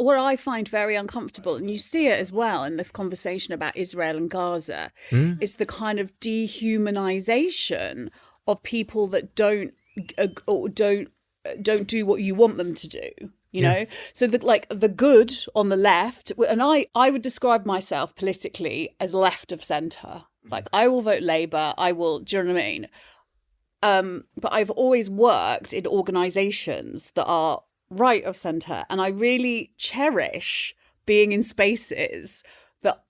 where I find very uncomfortable, and you see it as well in this conversation about Israel and Gaza, is the kind of dehumanization of people that don't do what you want them to do. You know, so the good on the left, and I would describe myself politically as left of centre. Like, I will vote Labour. I will. Do you know what I mean? But I've always worked in organisations that are right of centre, and I really cherish being in spaces that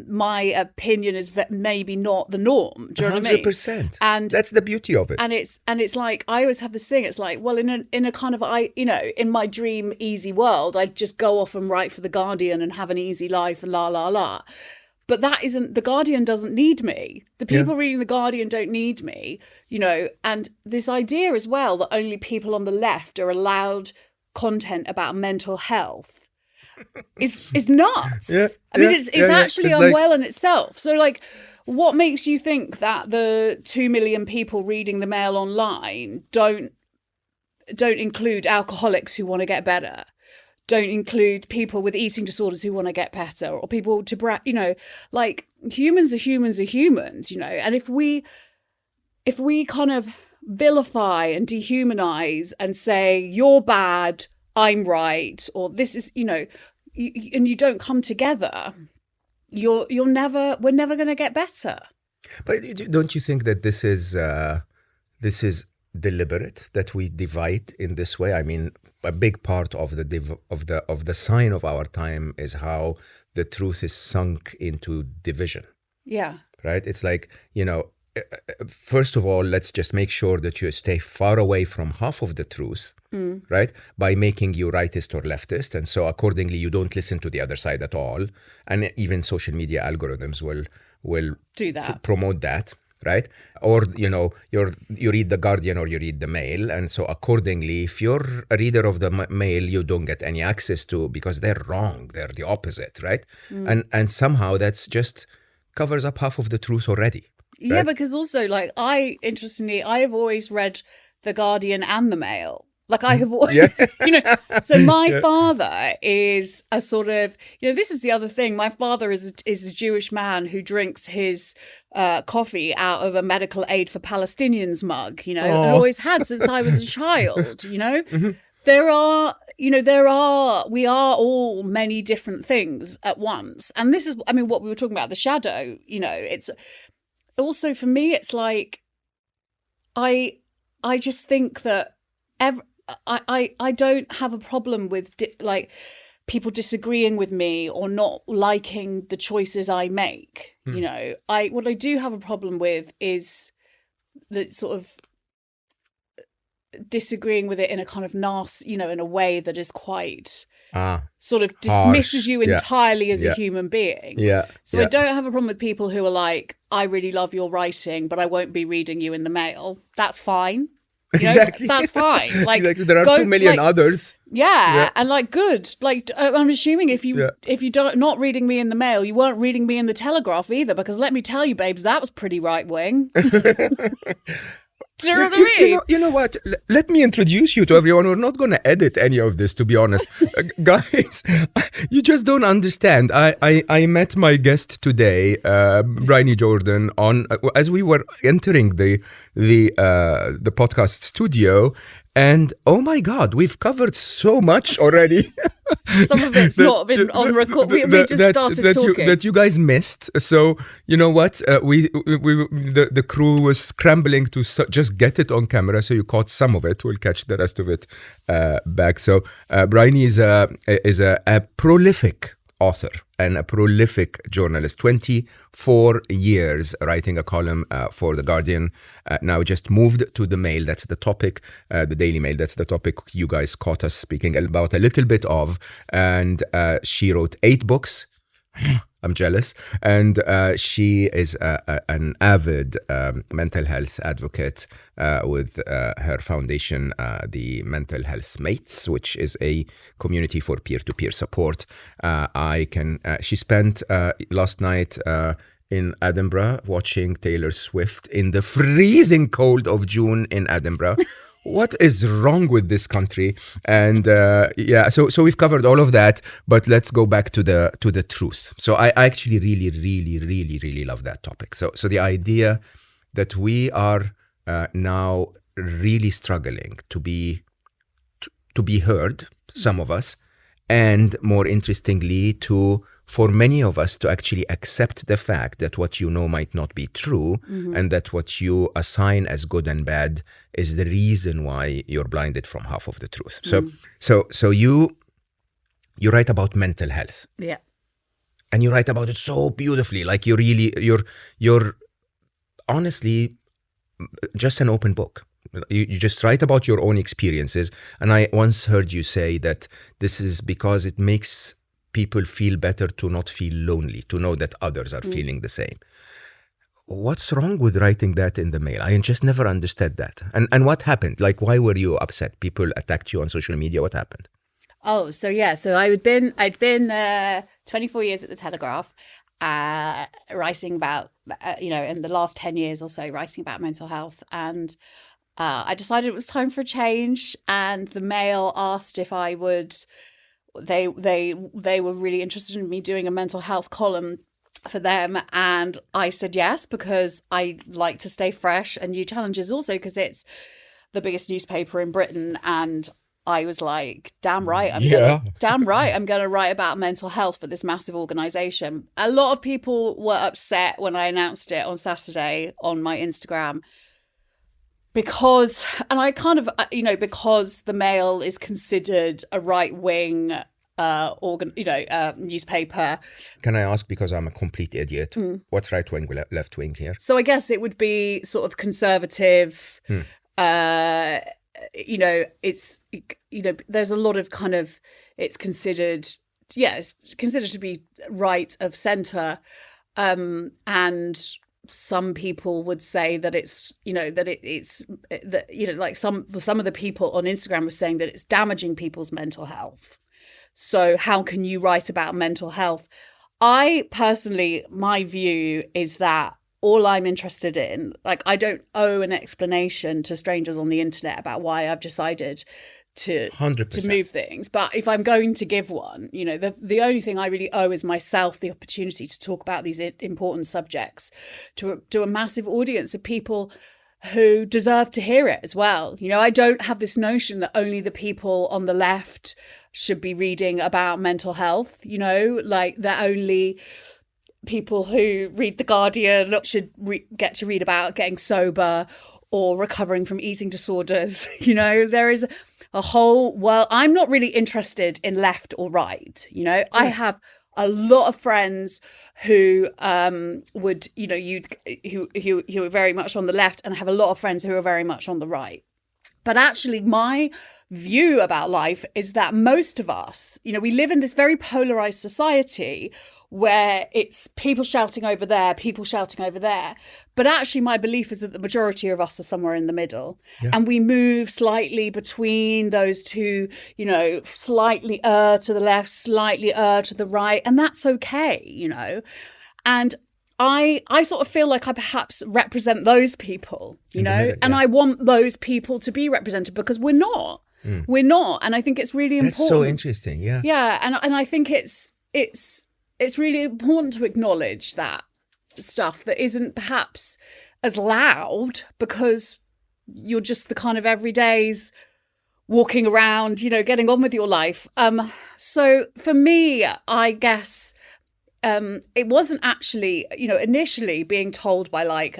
my opinion is maybe not the norm. Do you know what I mean? 100%. And that's the beauty of it. And it's like, I always have this thing. It's like, well, in a kind of, in my dream easy world, I'd just go off and write for The Guardian and have an easy life and la la la. But that isn't, The Guardian doesn't need me. The people reading The Guardian don't need me, you know. And this idea as well that only people on the left are allowed content about mental health is nuts. It's actually it's unwell in itself. So, like, what makes you think that the 2 million people reading the Mail online don't include alcoholics who want to get better? Don't include people with eating disorders who want to get better, or people you know, like, humans are humans, you know. And if we kind of vilify and dehumanize and say, you're bad, I'm right, or this is, you know, and you don't come together, we're never going to get better. But don't you think that this is deliberate, that we divide in this way? I mean, a big part of the sign of our time is how the truth is sunk into division. Yeah. Right? It's like, you know, first of all, let's just make sure that you stay far away from half of the truth, right? By making you rightist or leftist. And so accordingly, you don't listen to the other side at all. And even social media algorithms will do that, promote that, right? Or, you know, you read The Guardian or you read the Mail. And so accordingly, if you're a reader of the Mail, you don't get any access to, because they're wrong. They're the opposite, right? And somehow that's just covers up half of the truth already. Yeah, right? Because also, like, I have always read The Guardian and the Mail. Like, I have always, you know, so my father is a sort of, you know, this is the other thing. My father is a Jewish man who drinks his coffee out of a medical aid for Palestinians mug, you know, and always had since I was a child, you know. We are all many different things at once. And this is, I mean, what we were talking about, the shadow, you know, it's also, for me, it's like, I just think that I don't have a problem with like people disagreeing with me or not liking the choices I make. You know, what I do have a problem with is the sort of disagreeing with it in a kind of nasty, you know, in a way that is quite sort of dismisses you entirely as a human being. So I don't have a problem with people who are like, I really love your writing, but I won't be reading you in the Mail. That's fine. You know, exactly. That's fine. Like, exactly. There are 2 million others. Yeah, and like, good. Like, I'm assuming if you don't not reading me in the Mail, you weren't reading me in the Telegraph either, because let me tell you, babes, that was pretty right wing. Do you know what I mean? You know what? Let me introduce you to everyone. We're not going to edit any of this, to be honest. Guys, you just don't understand. I met my guest today, Bryony Gordon, as we were entering the podcast studio. And oh my God, we've covered so much already. Some of it's not been on record. We just started talking. That you guys missed. So you know what? The crew was scrambling to just get it on camera. So you caught some of it. We'll catch the rest of it back. So Bryony is a prolific author and a prolific journalist, 24 years writing a column for The Guardian, now just moved to the Mail. That's the topic, the Daily Mail. That's the topic you guys caught us speaking about a little bit of. And she wrote 8 books. I'm jealous. And she is an avid mental health advocate with her foundation, the Mental Health Mates, which is a community for peer-to-peer support. She spent last night in Edinburgh watching Taylor Swift in the freezing cold of June in Edinburgh. what is wrong with this country? And so we've covered all of that, but let's go back to the truth. So I actually really, really, really, really love that topic. So the idea that we are now really struggling to be heard, some of us, and more interestingly, for many of us to actually accept the fact that what you know might not be true, and that what you assign as good and bad is the reason why you're blinded from half of the truth. So you write about mental health. Yeah. And you write about it so beautifully. Like you're honestly just an open book. You just write about your own experiences. And I once heard you say that this is because it makes people feel better to not feel lonely, to know that others are feeling the same. What's wrong with writing that in the mail? I just never understood that. And what happened? Like, why were you upset? People attacked you on social media. What happened? Oh, so yeah. So I'd been 24 years at the Telegraph, writing about, in the last 10 years or so, writing about mental health. And I decided it was time for a change. And the Mail asked if I would... They were really interested in me doing a mental health column for them, and I said yes because I like to stay fresh and new challenges, also because it's the biggest newspaper in Britain, and I was like, damn right, I'm gonna write about mental health for this massive organisation. A lot of people were upset when I announced it on Saturday on my Instagram. Because the Mail is considered a right-wing newspaper. Can I ask, because I'm a complete idiot, what's right-wing, left-wing here? So I guess it would be sort of conservative. It's there's a lot of kind of, it's considered to be right of centre, and some people would say that some of the people on Instagram were saying that it's damaging people's mental health. So how can you write about mental health? I personally, my view is that all I'm interested in, like, I don't owe an explanation to strangers on the internet about why I've decided to 100%. move things. But if I'm going to give one, the only thing I really owe is myself the opportunity to talk about these important subjects to a massive audience of people who deserve to hear it as well. I don't have this notion that only the people on the left should be reading about mental health, like that only people who read The Guardian should get to read about getting sober or recovering from eating disorders. There is a whole world. I'm not really interested in left or right. I have a lot of friends who who are very much on the left, and I have a lot of friends who are very much on the right. But actually, my view about life is that most of us, we live in this very polarized society where it's people shouting over there, people shouting over there. But actually, my belief is that the majority of us are somewhere in the middle. Yeah. And we move slightly between those two, slightly to the left, slightly to the right. And that's okay, And I sort of feel like I perhaps represent those people, and I want those people to be represented, because we're not. We're not. And I think it's really important. That's so interesting. Yeah. Yeah. And I think it's really important to acknowledge that stuff that isn't perhaps as loud, because you're just the kind of everydays walking around, getting on with your life. So for me, I guess it wasn't actually, initially being told by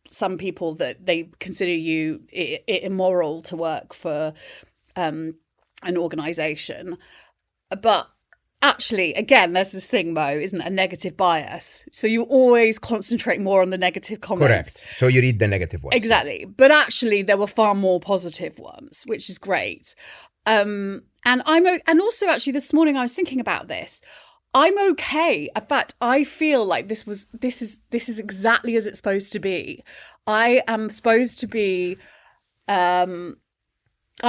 some people that they consider you immoral to work for an organisation. But actually, again, there's this thing, Mo, isn't it? A negative bias. So you always concentrate more on the negative comments. Correct. So you read the negative ones. Exactly. But actually, there were far more positive ones, which is great. And also, actually, this morning I was thinking about this. I'm okay. In fact, I feel like this is exactly as it's supposed to be. I am supposed to be. I'm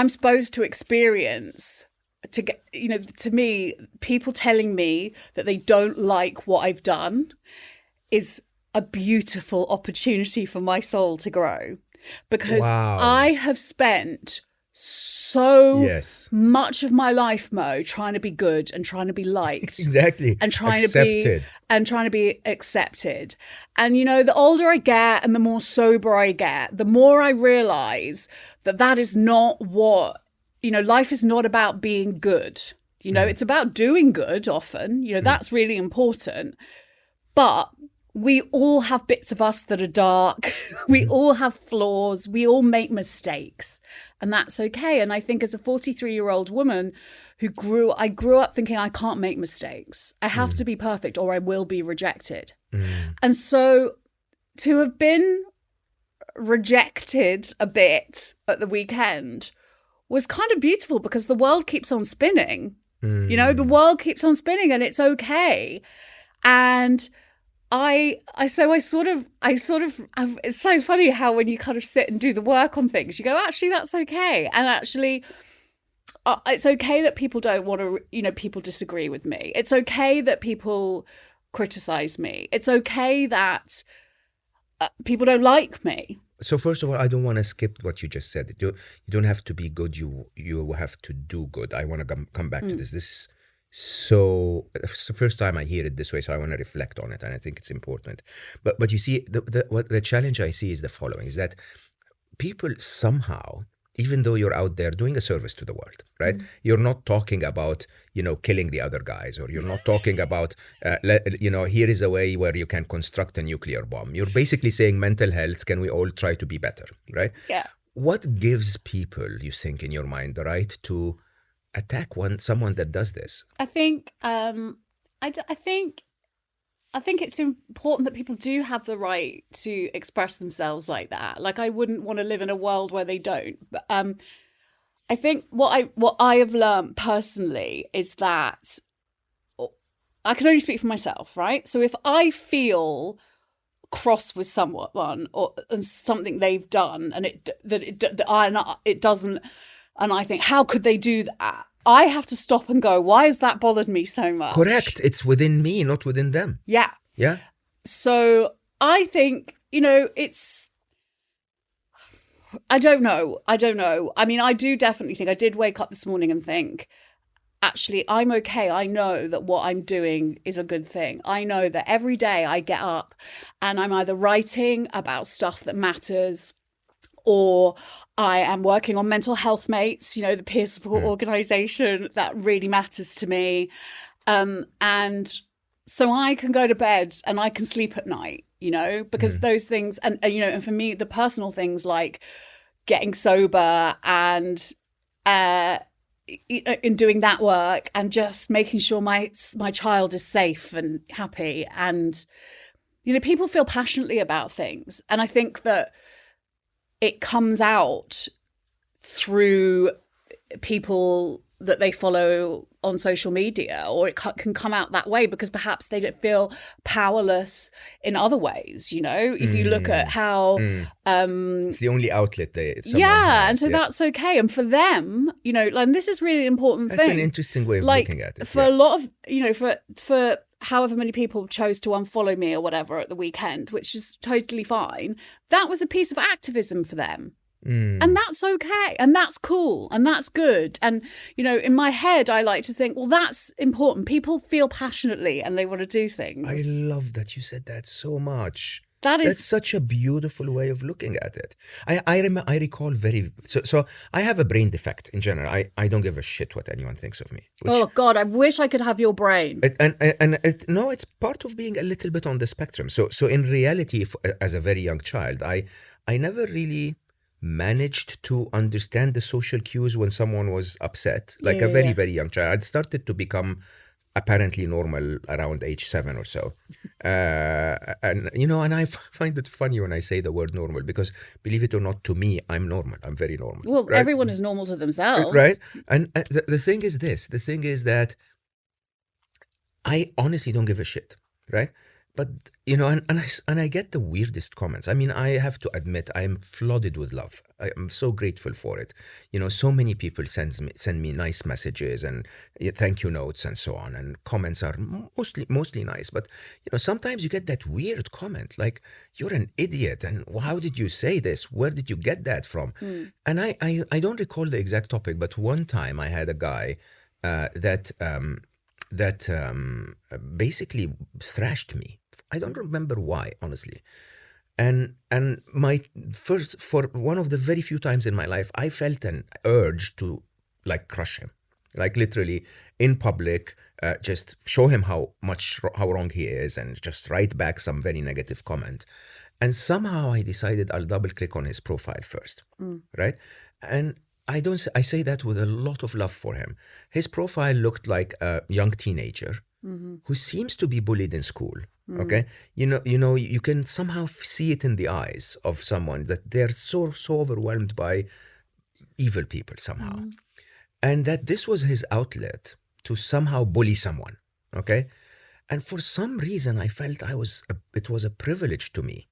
supposed to experience. To me, people telling me that they don't like what I've done is a beautiful opportunity for my soul to grow. because Wow. I have spent so Yes. much of my life, Mo, trying to be good and trying to be liked. Exactly. And trying Accepted. to be accepted. And you know, the older I get and the more sober I get, the more I realize that that is not what, you know, life is not about being good. You know, it's about doing good often. You know, that's really important. But we all have bits of us that are dark. We all have flaws. We all make mistakes. And that's okay. And I think as a 43-year-old woman I grew up thinking I can't make mistakes. I have to be perfect or I will be rejected. And so to have been rejected a bit at the weekend was kind of beautiful because the world keeps on spinning. You know, the world keeps on spinning and it's okay. And it's so funny how when you kind of sit and do the work on things, you go, actually, that's okay. And actually, it's okay that people don't want to, you know, people disagree with me. It's okay that people criticize me. It's okay that people don't like me. So first of all, I don't want to skip what you just said. You don't have to be good. You have to do good. I want to come back to this. This is so it's the first time I hear it this way, so I want to reflect on it, and I think it's important. But you see, the challenge I see is the following: is that people somehow, even though you're out there doing a service to the world, right? You're not talking about, you know, killing the other guys, or you're not talking about, you know, here is a way where you can construct a nuclear bomb. You're basically saying mental health, can we all try to be better, right? Yeah. What gives people, you think, in your mind, the right to attack someone that does this? I think I think it's important that people do have the right to express themselves like that. Like, I wouldn't want to live in a world where they don't. But I think what I have learned personally is that I can only speak for myself, right? So if I feel cross with someone and something they've done and it doesn't, and I think, how could they do that? I have to stop and go, why has that bothered me so much? Correct. It's within me, not within them. Yeah. Yeah. So I think, you know, I don't know. I mean, I do definitely think, I did wake up this morning and think, actually, I'm okay. I know that what I'm doing is a good thing. I know that every day I get up and I'm either writing about stuff that matters, or I am working on Mental Health Mates, you know, the peer support organisation that really matters to me. And so I can go to bed and I can sleep at night, you know, because those things, and you know, and for me, the personal things like getting sober and in doing that work and just making sure my child is safe and happy. And, you know, people feel passionately about things. And I think that it comes out through people that they follow on social media, or it can come out that way because perhaps they don't feel powerless in other ways, you know, if you look at how it's the only outlet someone has, has, and so that's okay. And for them, you know, and this is really important that's thing. an interesting way of like, looking at it. For a lot of, you know, for however many people chose to unfollow me or whatever at the weekend, which is totally fine, that was a piece of activism for them. And that's okay. And that's cool. And that's good. And, you know, in my head, I like to think, well, that's important. People feel passionately and they want to do things. I love that you said that so much. That's such a beautiful way of looking at it. I recall so I have a brain defect in general. I don't give a shit what anyone thinks of me. Oh God, I wish I could have your brain. No, it's part of being a little bit on the spectrum. So in reality, as a very young child, I never really managed to understand the social cues when someone was upset. Like a very, very young child. I'd started to become apparently normal around age 7 or so. And, you know, and I find it funny when I say the word normal, because believe it or not, to me, I'm normal. I'm very normal. Well, right? Everyone is normal to themselves. Right? And the thing is this. The thing is that I honestly don't give a shit, right? but you know, and I get the weirdest comments. I mean, I have to admit, I'm flooded with love. I'm so grateful for it. You know, so many people send me nice messages and thank you notes and so on, and comments are mostly nice. But you know, sometimes you get that weird comment like, "You're an idiot," and "How did you say this? Where did you get that from?" And I don't recall the exact topic, but one time I had a guy that basically thrashed me. I don't remember why, honestly. And my first, for one of the very few times in my life, I felt an urge to like crush him, like literally in public, just show him how wrong he is, and just write back some very negative comment. And somehow I decided I'll double click on his profile first, right? And I say that with a lot of love for him. His profile looked like a young teenager who seems to be bullied in school. Okay, you know, you can somehow see it in the eyes of someone that they're so overwhelmed by evil people somehow, and that this was his outlet to somehow bully someone. Okay, and for some reason I felt it was a privilege to me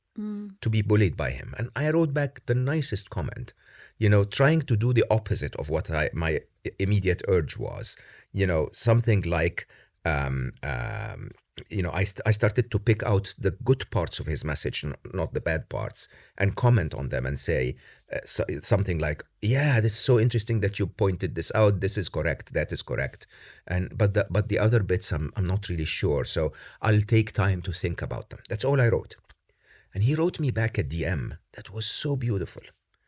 to be bullied by him, and I wrote back the nicest comment, you know, trying to do the opposite of what my immediate urge was. You know, something like, you know, I started to pick out the good parts of his message, not the bad parts, and comment on them and say something like, "Yeah, this is so interesting that you pointed this out. This is correct. That is correct." But the other bits, I'm not really sure. So I'll take time to think about them. That's all I wrote. And he wrote me back a DM that was so beautiful.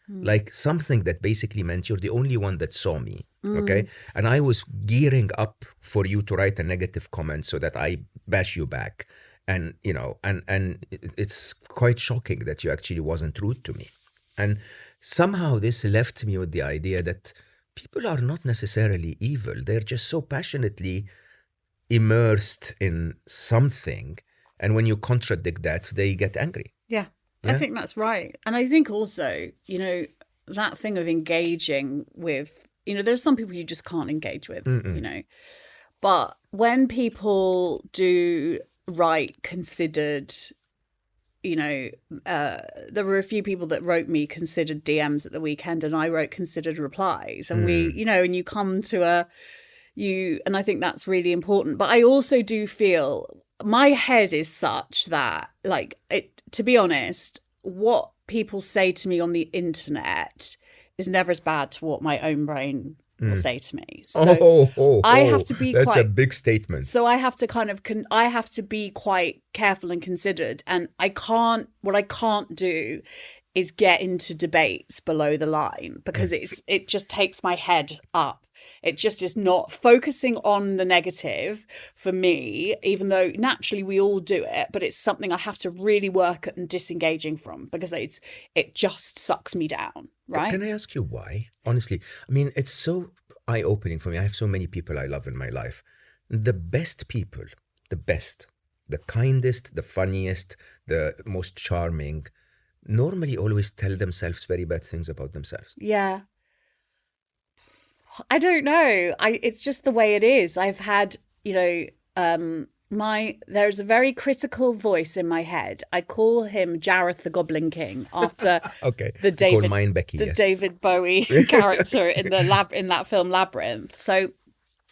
Like something that basically meant you're the only one that saw me, okay? And I was gearing up for you to write a negative comment so that I bash you back. And, you know, and it's quite shocking that you actually wasn't rude to me. And somehow this left me with the idea that people are not necessarily evil. They're just so passionately immersed in something. And when you contradict that, they get angry. Yeah. I think that's right. And I think also, you know, that thing of engaging with, you know, there's some people you just can't engage with, you know. But when people do write considered, you know, there were a few people that wrote me considered DMs at the weekend, and I wrote considered replies. And we, you know, and you come to and I think that's really important. But I also do feel my head is such that, like, to be honest, what people say to me on the internet is never as bad to what my own brain will say to me. So I have to be that's a big statement. So I have to I have to be quite careful and considered. And what I can't do is get into debates below the line, because it just takes my head up. It just is not focusing on the negative for me, even though naturally we all do it, but it's something I have to really work at and disengaging from, because it just sucks me down, right? Can I ask you why? Honestly, I mean, it's so eye-opening for me. I have so many people I love in my life. The best people, the kindest, the funniest, the most charming, normally always tell themselves very bad things about themselves. Yeah. I don't know. It's just the way it is. I've had, you know, there's a very critical voice in my head. I call him Jareth the Goblin King after David Bowie character in that film Labyrinth. So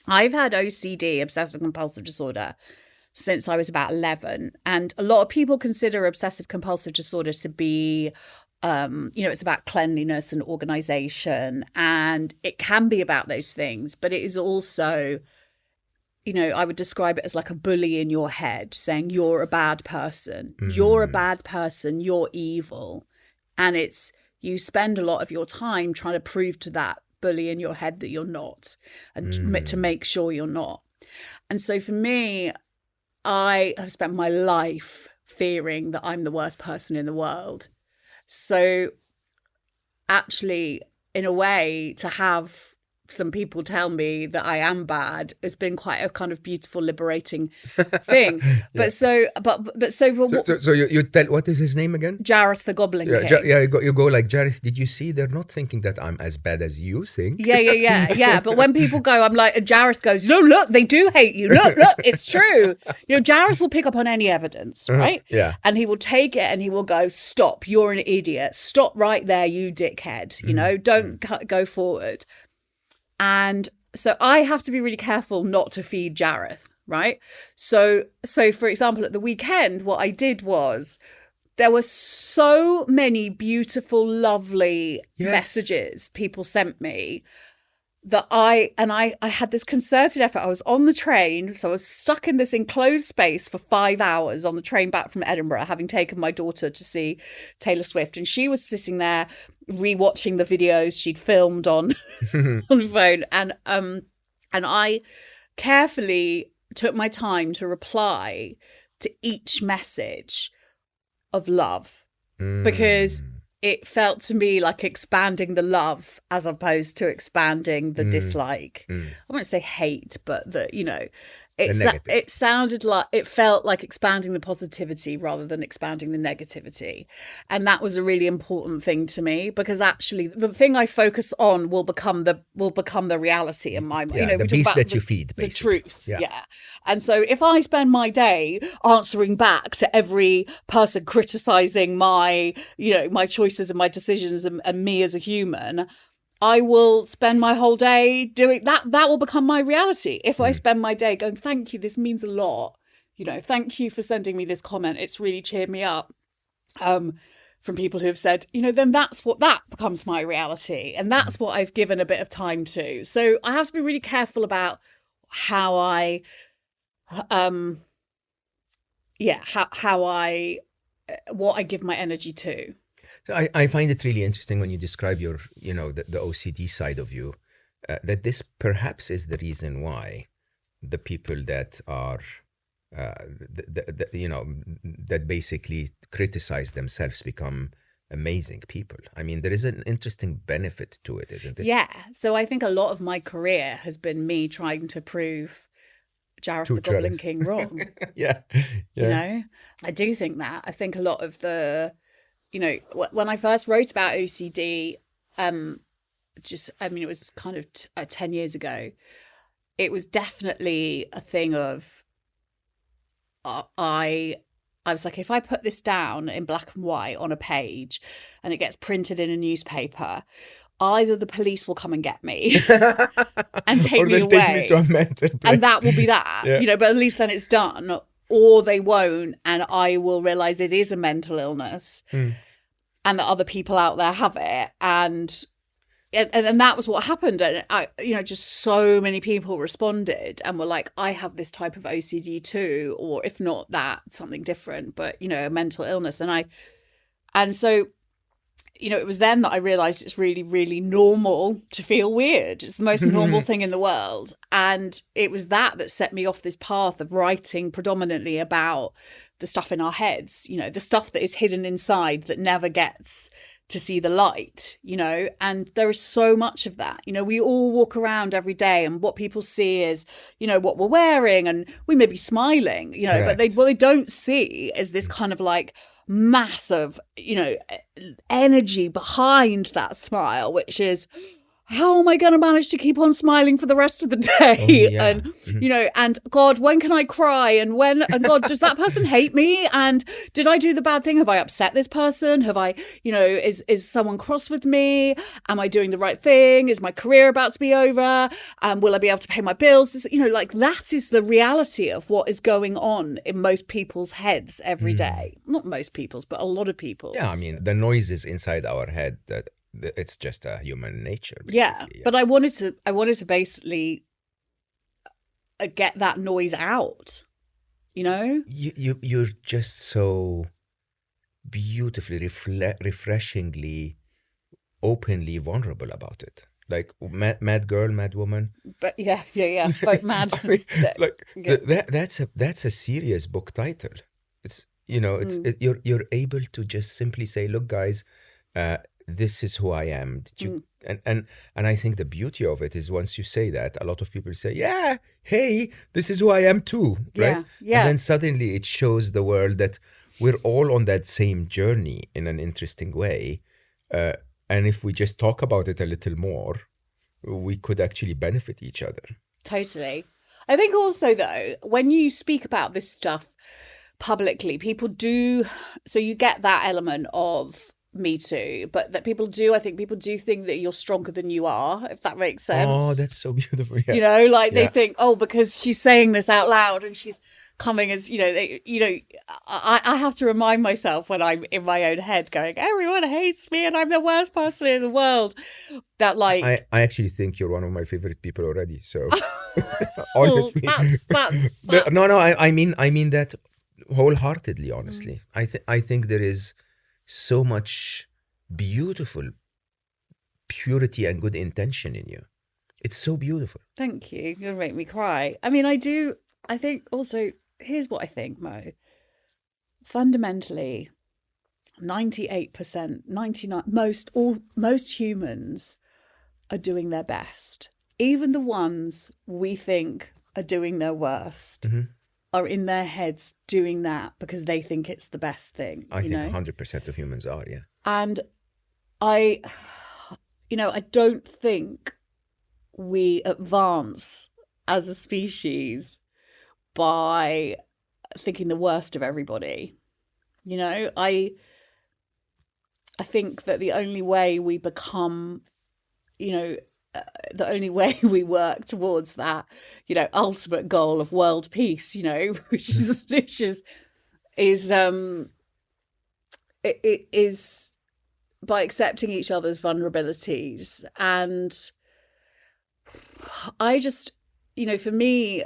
I've had OCD, obsessive compulsive disorder, since I was about 11, and a lot of people consider obsessive compulsive disorder to be you know, it's about cleanliness and organization, and it can be about those things, but it is also, you know, I would describe it as like a bully in your head saying you're a bad person, you're a bad person, you're evil. And you spend a lot of your time trying to prove to that bully in your head that you're not, and to make sure you're not. And so for me, I have spent my life fearing that I'm the worst person in the world. So actually, in a way, to have some people tell me that I am bad has been quite a kind of beautiful, liberating thing. But so you tell, what is his name again? Jareth the Goblin King. You go like, Jareth, did you see? They're not thinking that I'm as bad as you think. Yeah. But when people go, I'm like, and Jareth goes, no, look, they do hate you. Look, it's true. Jareth will pick up on any evidence, right? Yeah. And he will take it and he will go, stop, you're an idiot. Stop right there, you dickhead. Don't go forward. And so I have to be really careful not to feed Jareth, right? So for example, at the weekend, what I did was there were so many beautiful, lovely messages people sent me that I had this concerted effort. I was on the train, so I was stuck in this enclosed space for 5 hours on the train back from Edinburgh, having taken my daughter to see Taylor Swift, and she was sitting there rewatching the videos she'd filmed on on the phone, and I carefully took my time to reply to each message of love, because it felt to me like expanding the love as opposed to expanding the dislike. I won't say hate, but it sounded like, it felt like expanding the positivity rather than expanding the negativity. And that was a really important thing to me, because actually the thing I focus on will become the reality in my mind. The beast that you feed, basically. The truth. Yeah. And so if I spend my day answering back to every person criticizing my choices and my decisions and me as a human, I will spend my whole day doing that. That will become my reality. If I spend my day going, thank you, this means a lot. Thank you for sending me this comment. It's really cheered me up. From people who have said, then that becomes my reality. And that's what I've given a bit of time to. So I have to be really careful about how I, what I give my energy to. So I find it really interesting when you describe your, the OCD side of you, that this perhaps is the reason why the people that are, that basically criticize themselves become amazing people. I mean, there is an interesting benefit to it, isn't it? Yeah. So I think a lot of my career has been me trying to prove Jareth the Goblin King wrong. Yeah. I do think that. I think a lot of the... when I first wrote about OCD, it was kind of 10 years ago. It was definitely a thing of, I was like, if I put this down in black and white on a page and it gets printed in a newspaper, either the police will come and get me and take me away, take me to a mental place. And that will be that, but at least then it's done. Or they won't, and I will realize it is a mental illness, and that other people out there have it, and that was what happened. And just so many people responded and were like, "I have this type of OCD too," or if not that, something different, but a mental illness. And so it was then that I realized it's really, really normal to feel weird. It's the most normal thing in the world. And it was that set me off this path of writing predominantly about the stuff in our heads, the stuff that is hidden inside that never gets to see the light, and there is so much of that. We all walk around every day and what people see is, what we're wearing, and we may be smiling, but what they don't see is this kind of like massive, energy behind that smile, which is, how am I going to manage to keep on smiling for the rest of the day? And, and God, when can I cry? And God, does that person hate me? And did I do the bad thing? Have I upset this person? Have I, is someone cross with me? Am I doing the right thing? Is my career about to be over? Will I be able to pay my bills? That is the reality of what is going on in most people's heads every day. Not most people's, but a lot of people's. Yeah, I mean, the noises inside our head that it's just a human nature, basically. Yeah, but I wanted to basically get that noise out, You're just so beautifully, refreshingly, openly vulnerable about it. Like mad girl, mad woman. But yeah, like mad. That's a serious book title. It's you're able to just simply say, look, guys. this is who I am. Did you? And I think the beauty of it is once you say that, a lot of people say, yeah, hey, this is who I am too, right? Yeah. And then suddenly it shows the world that we're all on that same journey in an interesting way. And if we just talk about it a little more, we could actually benefit each other. Totally. I think also, though, when you speak about this stuff publicly, people do, so you get that element of Me Too, but that I think people do think that you're stronger than you are, if that makes sense. Oh, that's so beautiful. Yeah. You know, like they think, oh, because she's saying this out loud and she's coming as, I have to remind myself when I'm in my own head going, everyone hates me and I'm the worst person in the world. That like... I actually think you're one of my favorite people already, so honestly. That's... No, I mean that wholeheartedly, honestly. I think there is so much beautiful purity and good intention in you. It's so beautiful. Thank you. You're gonna make me cry. I mean, I think also, here's what I think, Mo. Fundamentally, 98%, 99%, most humans are doing their best. Even the ones we think are doing their worst are in their heads doing that because they think it's the best thing. I think 100% of humans are, yeah. And I don't think we advance as a species by thinking the worst of everybody. I think that the only way we become, the only way we work towards that, ultimate goal of world peace, which is by accepting each other's vulnerabilities. And I just, for me,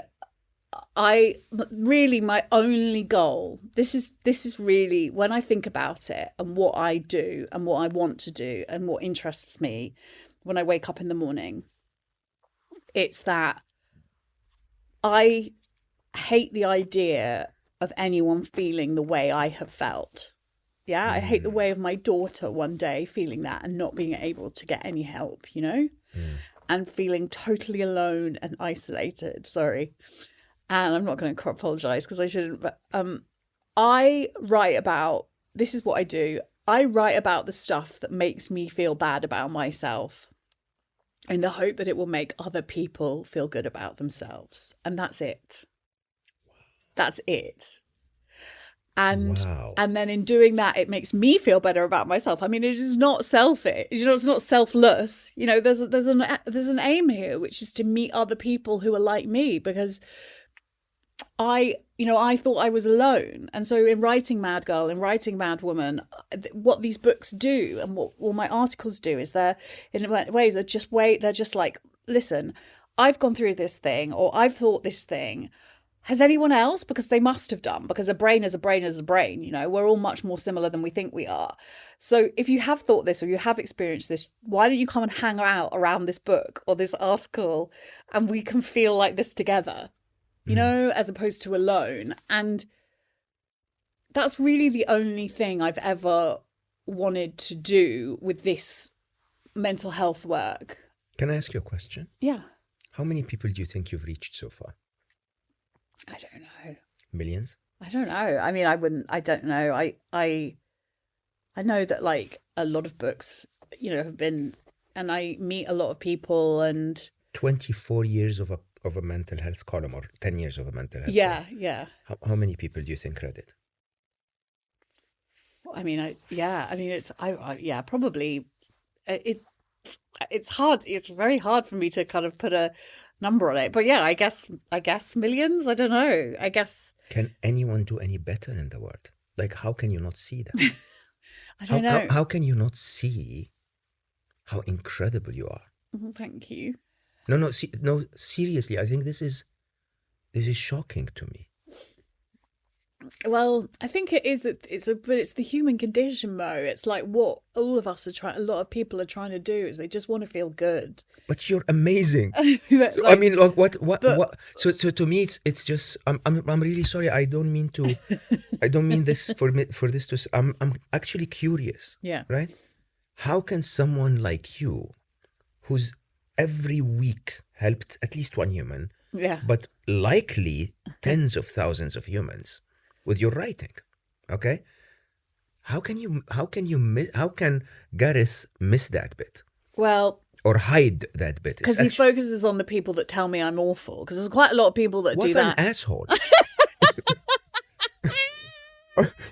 my only goal, this is really, when I think about it and what I do and what I want to do and what interests me when I wake up in the morning, it's that I hate the idea of anyone feeling the way I have felt. Yeah, I hate the way of my daughter one day feeling that and not being able to get any help, and feeling totally alone and isolated. Sorry. And I'm not going to apologise because I shouldn't, but I write about, this is what I do. I write about the stuff that makes me feel bad about myself in the hope that it will make other people feel good about themselves. And that's it. That's it. And then in doing that, it makes me feel better about myself. I mean, it is not selfish. It's not selfless. There's an aim here, which is to meet other people who are like me, because I thought I was alone. And so in writing Mad Girl, in writing Mad Woman, what these books do and what all my articles do is they're just like, listen, I've gone through this thing, or I've thought this thing. Has anyone else? Because they must have done, because a brain is a brain is a brain. We're all much more similar than we think we are. So if you have thought this or you have experienced this, why don't you come and hang out around this book or this article and we can feel like this together, as opposed to alone. And that's really the only thing I've ever wanted to do with this mental health work. Can I ask you a question? Yeah. How many people do you think you've reached so far? I don't know. Millions? I don't know. I mean, I don't know. I know that like a lot of books, have been, and I meet a lot of people, and 24 years of a mental health column, or 10 years of a mental health column. Yeah. Yeah. How many people do you think read it? I mean, probably it's hard. It's very hard for me to kind of put a number on it, but yeah, I guess millions. I don't know. I guess. Can anyone do any better in the world? Like, how can you not see that? I don't know. How can you not see how incredible you are? Thank you. No, seriously. I think this is shocking to me. Well, I think it is. But it's the human condition, Mo. It's like what all of us are trying. A lot of people are trying to do is they just want to feel good. But you're amazing. But, so, like, I mean, what? So to me, it's just. I'm really sorry. I don't mean this for this to. I'm actually curious. Yeah. Right. how can someone like you, who's every week helped at least one human, Yeah. but likely tens of thousands of humans with your writing, okay? How can Gareth miss that bit Well, or hide that bit? because he focuses on the people that tell me I'm awful. Because there's quite a lot of people that do what that. an asshole.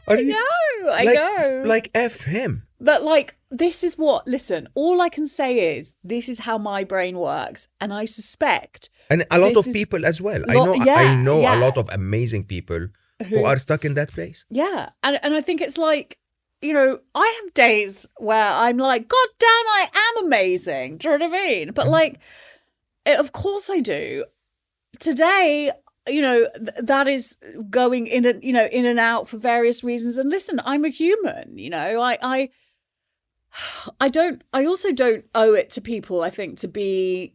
I know. Like F him. But like, this is what, listen, all I can say is this is how my brain works. And I suspect. And a lot of people as well. I know a lot of amazing people who are stuck in that place. Yeah. And I think it's like, you know, I have days where I'm like, God damn, I am amazing. Do you know what I mean? But like, of course I do. Today, you know, that is going in and out for various reasons. And listen, I'm a human, you know, I also don't owe it to people, I think, to be,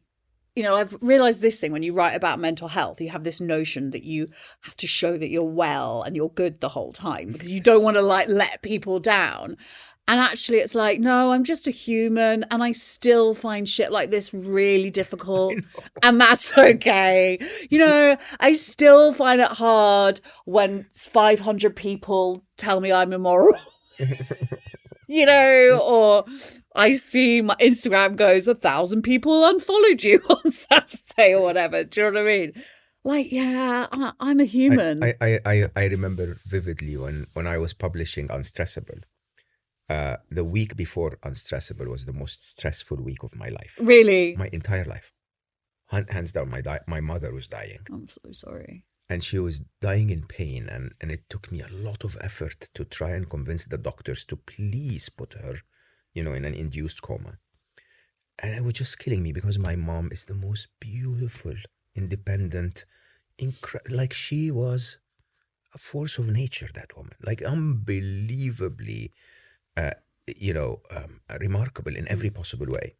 you know, I've realized this thing when you write about mental health, you have this notion that you have to show that you're well and you're good the whole time because you don't want to like let people down. And actually it's like, no, I'm just a human and I still find shit like this really difficult and that's okay. You know, I still find it hard when 500 people tell me I'm immoral. You know, or I see my Instagram goes 1,000 people unfollowed you on Saturday or whatever. Do you know what I mean? Like, yeah, I'm a human. I remember vividly when I was publishing Unstressable. The week before Unstressable was the most stressful week of my life. Really? My entire life. Hands down, my mother was dying. I'm so sorry. And she was dying in pain, and it took me a lot of effort to try and convince the doctors to please put her, you know, in an induced coma. And it was just killing me because my mom is the most beautiful, independent, like she was a force of nature, that woman. Like unbelievably, remarkable in every possible way.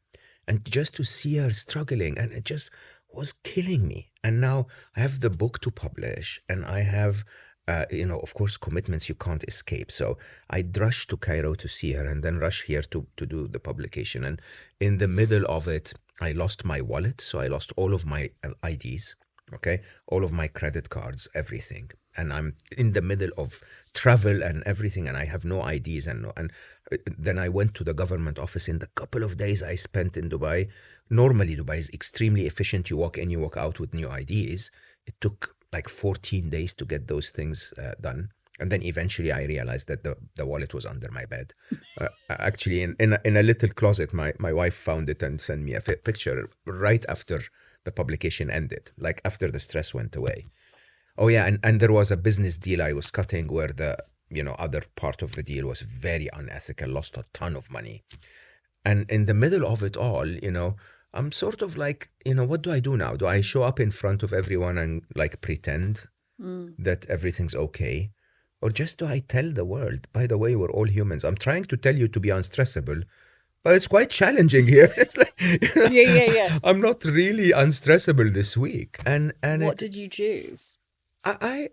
And just to see her struggling, and it just was killing me. And now I have the book to publish, and I have, of course, commitments you can't escape. So I'd rush to Cairo to see her and then rush here to do the publication. And in the middle of it, I lost my wallet. So I lost all of my IDs, okay, all of my credit cards, everything. And I'm in the middle of travel and everything, and I have no IDs. And then I went to the government office. In the couple of days I spent in Dubai, normally Dubai is extremely efficient. You walk in, you walk out with new IDs. It took like 14 days to get those things done. And then eventually I realized that the wallet was under my bed. Actually, in a little closet, my wife found it and sent me a picture right after the publication ended, like after the stress went away. Oh yeah, and there was a business deal I was cutting where the other part of the deal was very unethical, lost a ton of money. And in the middle of it all, I'm sort of like, what do I do now? Do I show up in front of everyone and like pretend that everything's okay? Or just do I tell the world, by the way, we're all humans. I'm trying to tell you to be unstressable, but it's quite challenging here. It's like, Yeah. I'm not really unstressable this week. And what did you choose? I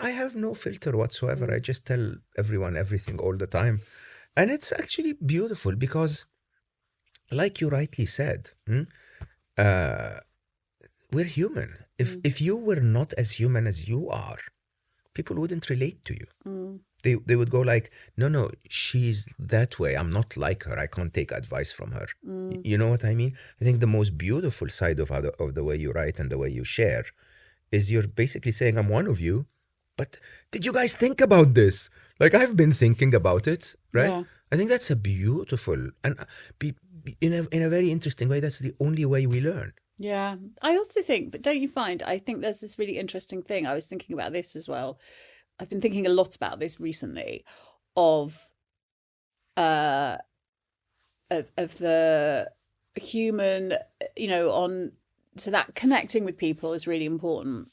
have no filter whatsoever. I just tell everyone everything all the time. And it's actually beautiful because, like you rightly said, we're human. If you were not as human as you are, people wouldn't relate to you. They would go like, no, she's that way. I'm not like her. I can't take advice from her. You know what I mean? I think the most beautiful side of the way you write and the way you share is you're basically saying, I'm one of you, but did you guys think about this? Like, I've been thinking about it, right? Yeah. I think that's a beautiful, and in a very interesting way, that's the only way we learn. Yeah. I also think, but don't you find, I think there's this really interesting thing. I was thinking about this as well. I've been thinking a lot about this recently of the human, so that connecting with people is really important.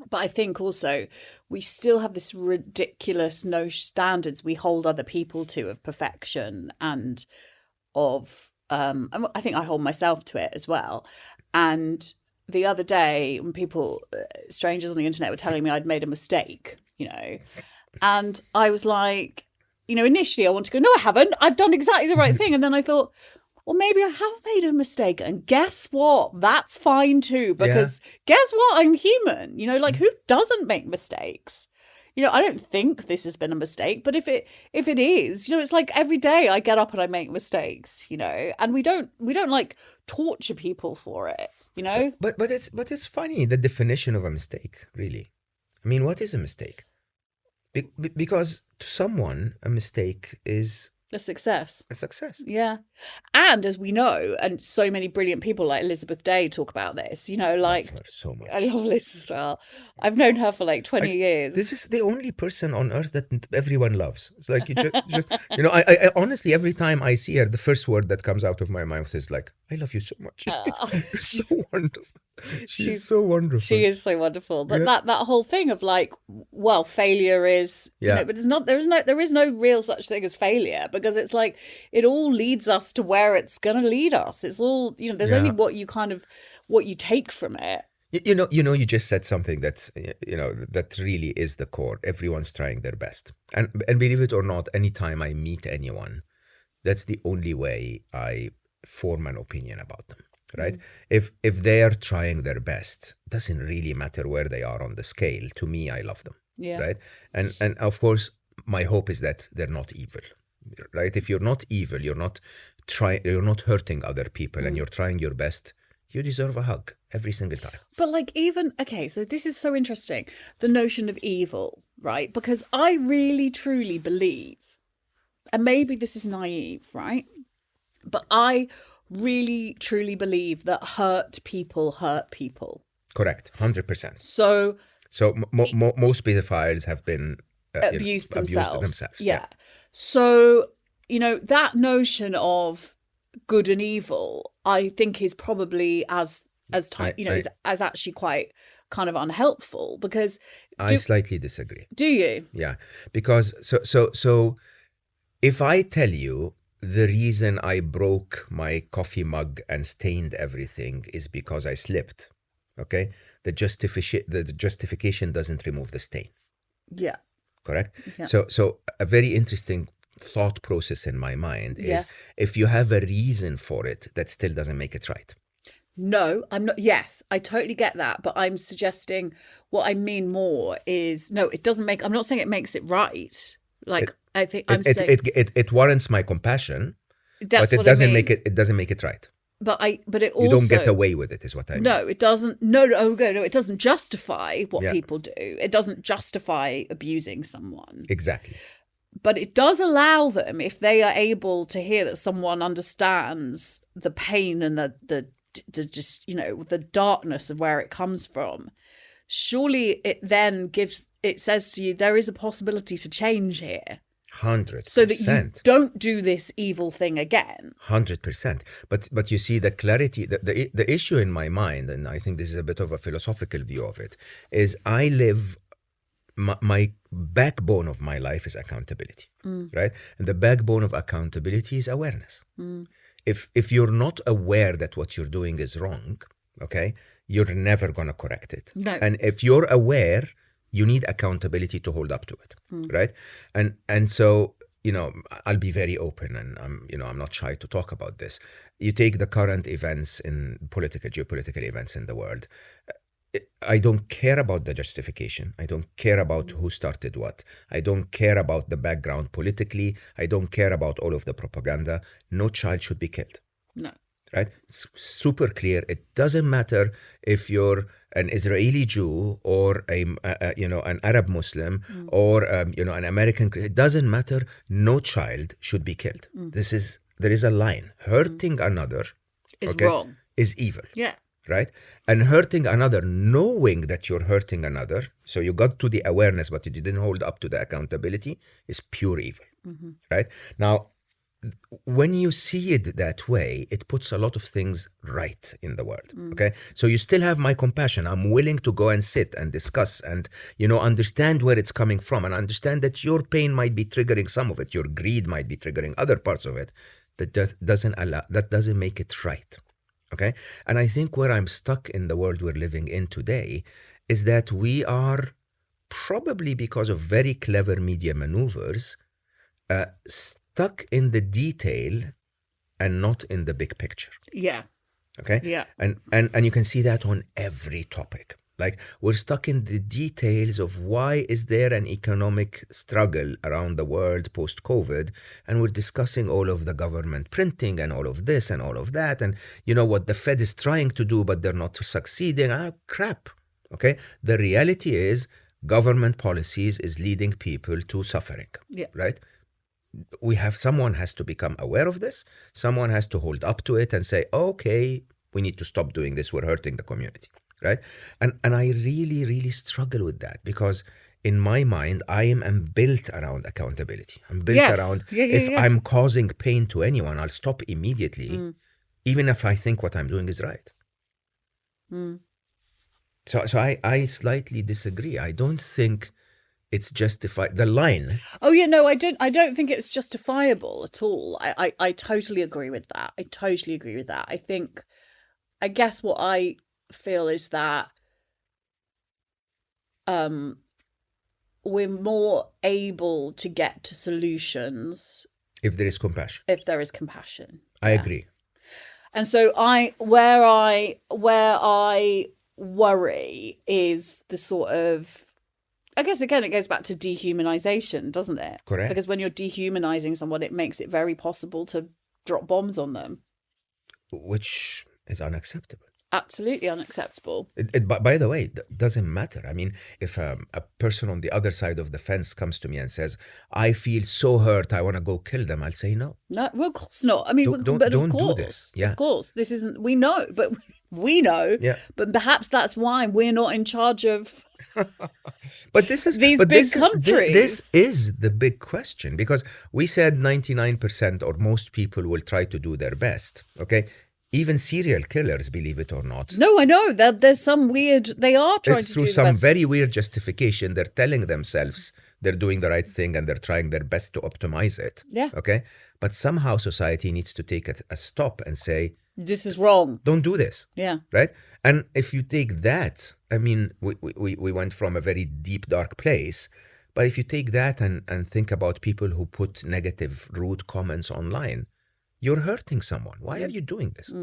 But I think also we still have this ridiculous no standards we hold other people to of perfection and of, I think I hold myself to it as well. And the other day when strangers on the internet were telling me I'd made a mistake, and I was like, initially I want to go, no, I haven't. I've done exactly the right thing. And then I thought, well, maybe I have made a mistake. And guess what? That's fine too. Because guess what? I'm human. Who doesn't make mistakes? I don't think this has been a mistake, but if it is, it's like every day I get up and I make mistakes, and we don't like torture people for it, But it's funny, the definition of a mistake, really. I mean, what is a mistake? Because to someone, a mistake is a success. A success. Yeah. And as we know, and so many brilliant people like Elizabeth Day talk about this, like... I love her so much. I love Liz as well. I've known her for like 20 years. This is the only person on earth that everyone loves. It's like, you just I honestly, every time I see her, the first word that comes out of my mouth is like, I love you so much. You're so wonderful. She's so wonderful. She is so wonderful. But that whole thing of like, well, failure is, but there is no real such thing as failure, because it's like, it all leads us to where it's going to lead us. It's all, there's only what you take from it. You just said something that, that really is the core. Everyone's trying their best. And believe it or not, anytime I meet anyone, that's the only way I form an opinion about them. Right? If they are trying their best, doesn't really matter where they are on the scale. To me, I love them. Yeah. Right? And of course, my hope is that they're not evil. Right? If you're not evil, you're not hurting other people, and you're trying your best, you deserve a hug every single time. But so this is so interesting, the notion of evil, right? Because I really truly believe, and maybe this is naive, right? But I really truly believe that hurt people. Correct, 100%. So most pedophiles have been abused themselves. Yeah. So, that notion of good and evil, I think is probably is actually quite kind of unhelpful, because I slightly disagree. Do you? Yeah, because so if I tell you the reason I broke my coffee mug and stained everything is because I slipped, okay? The justification doesn't remove the stain. Yeah. Correct? Yeah. So a very interesting thought process in my mind is, if you have a reason for it, that still doesn't make it right. No, I'm not. Yes, I totally get that. But I'm suggesting what I mean more is, no, it doesn't make, I'm not saying it makes it right. Like, I think I'm saying it warrants my compassion, that's but it what doesn't I mean. it doesn't make it right. But it also, you don't get away with it, is what I mean. No, it doesn't. No, it doesn't justify what people do. It doesn't justify abusing someone. Exactly. But it does allow them, if they are able to hear that someone understands the pain and the just, the darkness of where it comes from. Surely it then says to you, there is a possibility to change here. 100%. So that you don't do this evil thing again. 100%. But you see, the clarity, the issue in my mind, and I think this is a bit of a philosophical view of it, is I live, my backbone of my life is accountability, right? And the backbone of accountability is awareness. If you're not aware that what you're doing is wrong, okay, you're never going to correct it. No. And if you're aware, you need accountability to hold up to it, right? And so, I'll be very open, and I'm not shy to talk about this. You take the current events in geopolitical events in the world. I don't care about the justification. I don't care about who started what. I don't care about the background politically. I don't care about all of the propaganda. No child should be killed. No. Right? It's super clear. It doesn't matter if you're an Israeli Jew or an Arab Muslim or an American. It doesn't matter. No child should be killed. There is a line. Hurting another is wrong. Is evil. Yeah. Right? And hurting another, knowing that you're hurting another, so you got to the awareness, but you didn't hold up to the accountability, is pure evil. Right? Now, when you see it that way, it puts a lot of things right in the world. Okay? So you still have my compassion. I'm willing to go and sit and discuss and, understand where it's coming from, and understand that your pain might be triggering some of it. Your greed might be triggering other parts of it. That doesn't make it right. Okay? And I think where I'm stuck in the world we're living in today is that we are, probably because of very clever media maneuvers, stuck in the detail and not in the big picture. Yeah. Okay? Yeah. And you can see that on every topic. Like, we're stuck in the details of why is there an economic struggle around the world post-COVID, and we're discussing all of the government printing and all of this and all of that, and you know what the Fed is trying to do, but they're not succeeding. Crap. Okay? The reality is government policies is leading people to suffering. Yeah. Right? Someone has to become aware of this. Someone has to hold up to it and say, okay, we need to stop doing this. We're hurting the community. Right? And I really, really struggle with that, because in my mind, I am built around accountability. I'm built around, if I'm causing pain to anyone, I'll stop immediately, even if I think what I'm doing is right. So I slightly disagree. I don't think it's justified. The line. Oh yeah, no, I don't think it's justifiable at all. I totally agree with that. I guess what I feel is that we're more able to get to solutions if there is compassion. I agree. And so where I worry is the sort of, I guess again it goes back to dehumanization, doesn't it? Correct. Because when you're dehumanizing someone, it makes it very possible to drop bombs on them, which is unacceptable. Absolutely unacceptable. By the way, it doesn't matter. I mean, if a person on the other side of the fence comes to me and says, I feel so hurt, I want to go kill them, I'll say no. No, well, of course not. I mean, don't do this. Yeah. Of course. This isn't, we know. Yeah. But perhaps that's why we're not in charge of but this is these big countries. This is the big question, because we said 99% or most people will try to do their best. Okay. Even serial killers, believe it or not. No, I know. There's some weird... They are trying it's to do do some the best. very weird justification. They're telling themselves they're doing the right thing and they're trying their best to optimize it. Yeah. Okay? But somehow society needs to take a stop and say... This is wrong. Don't do this. Yeah. Right? And if you take that... I mean, we went from a very deep, dark place. But if you take that and think about people who put negative, rude comments online... You're hurting someone. Why are you doing this?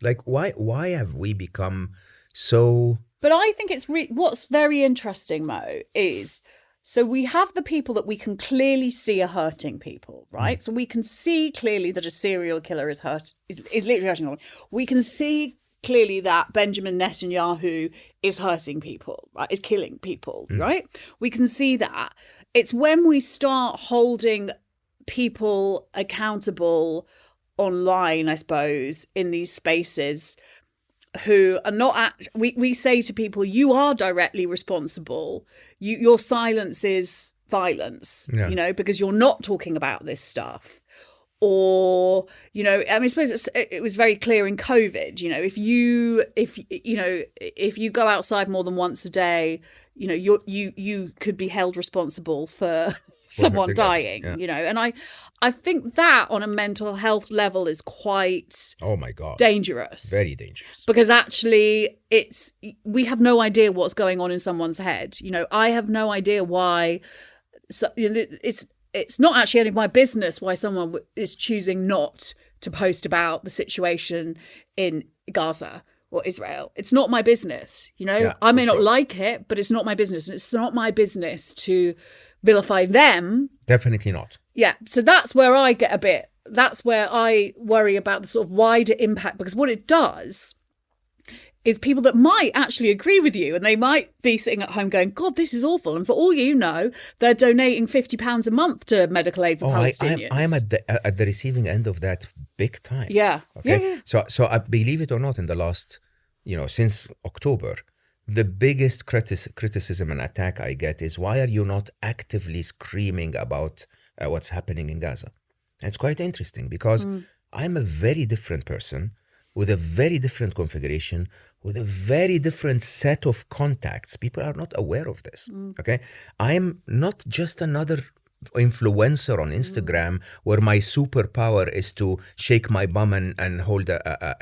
Like, why have we become so... But I think it's what's very interesting, Mo, is... So we have the people that we can clearly see are hurting people, right? So we can see clearly that a serial killer is literally hurting people. We can see clearly that Benjamin Netanyahu is hurting people, right? Is killing people, right? We can see that. It's when we start holding people accountable online, I suppose, in these spaces, who are not we say to people, you are directly responsible. Your silence is violence, you know, because you're not talking about this stuff. Or, you know, I mean, I suppose it was very clear in COVID, you know, if you go outside more than once a day, you know, you could be held responsible for someone dying, you know. And I think that on a mental health level is quite dangerous. Very dangerous. Because actually we have no idea what's going on in someone's head. You know, I have no idea why. So, you know, it's not actually any of my business why someone is choosing not to post about the situation in Gaza or Israel. It's not my business. You know, I may not like it, but it's not my business. And it's not my business to vilify them. Definitely not. Yeah. So that's where that's where I worry about the sort of wider impact, because what it does is people that might actually agree with you, and they might be sitting at home going, God, this is awful. And for all you know, they're donating £50 a month to medical aid for Palestinians. I am at the receiving end of that big time. Yeah. Okay. Yeah. So I believe it or not, in the last, you know, since October, the biggest criticism and attack I get is, why are you not actively screaming about what's happening in Gaza? And it's quite interesting, because I'm a very different person with a very different configuration, with a very different set of contacts. People are not aware of this. Okay, I'm not just another influencer on Instagram where my superpower is to shake my bum and hold a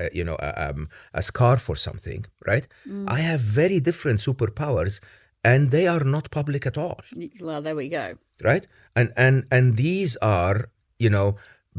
scarf or something, right? I have very different superpowers, and they are not public at all. Well, there we go. Right? And these are,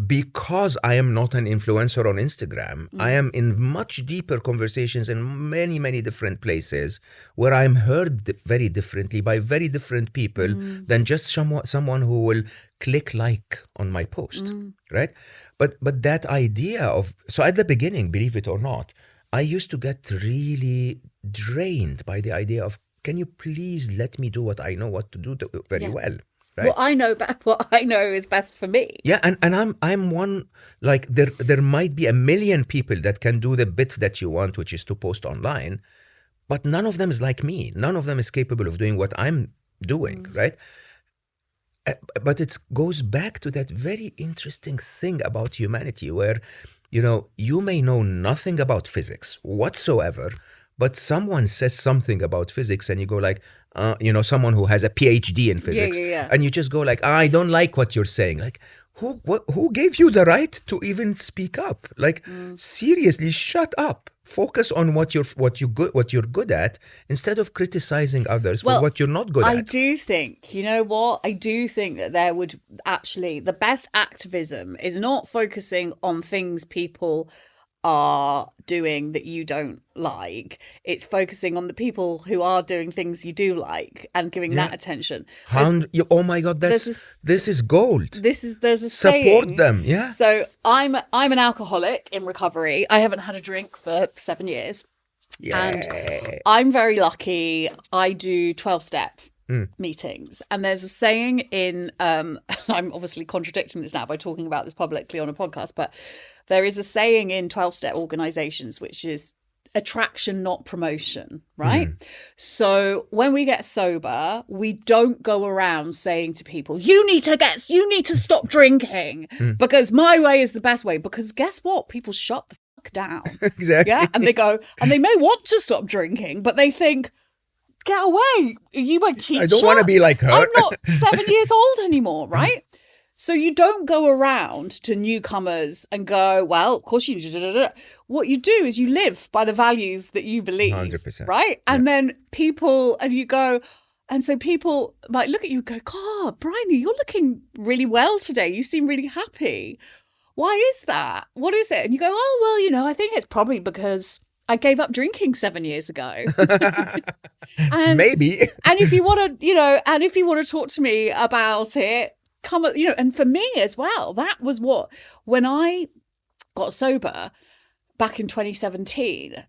because I am not an influencer on Instagram, I am in much deeper conversations in many, many different places where I'm heard very differently by very different people than just someone who will click like on my post, right? But that idea of, so at the beginning, believe it or not, I used to get really drained by the idea of, can you please let me do what I know what to do very well? Right? What I know is best for me. Yeah, and I'm one, like there might be a million people that can do the bit that you want, which is to post online, but none of them is like me. None of them is capable of doing what I'm doing, right? But it goes back to that very interesting thing about humanity where, you may know nothing about physics whatsoever, but someone says something about physics and you go like, someone who has a PhD in physics, and you just go like, I don't like what you're saying. Like, who gave you the right to even speak up? Like, seriously, shut up. Focus on what you're good at instead of criticizing others for what you're not good at. I do think, I do think that there would actually, the best activism is not focusing on things people are doing that you don't like. It's focusing on the people who are doing things you do like and giving that attention. Oh my God, this is gold. There's a support saying. Them, yeah. So I'm an alcoholic in recovery. I haven't had a drink for 7 years. Yeah. And I'm very lucky. I do 12-step meetings. And there's a saying in I'm obviously contradicting this now by talking about this publicly on a podcast, but there is a saying in 12-step organizations, which is attraction, not promotion, right? So when we get sober, we don't go around saying to people, you need to stop drinking because my way is the best way. Because guess what? People shut the fuck down. Exactly. Yeah. And they go, and they may want to stop drinking, but they think, get away. You won't teach. I don't want to be like her. I'm not 7 years old anymore, right? So you don't go around to newcomers and go, well, of course you do. What you do is you live by the values that you believe. 100%. Right? And then people, and you go, and so people might look at you and go, God, Bryony, you're looking really well today. You seem really happy. Why is that? What is it? And you go, oh, well, I think it's probably because I gave up drinking 7 years ago. And, maybe. And if you want to, talk to me about it, come, and for me as well, that was when I got sober back in 2017,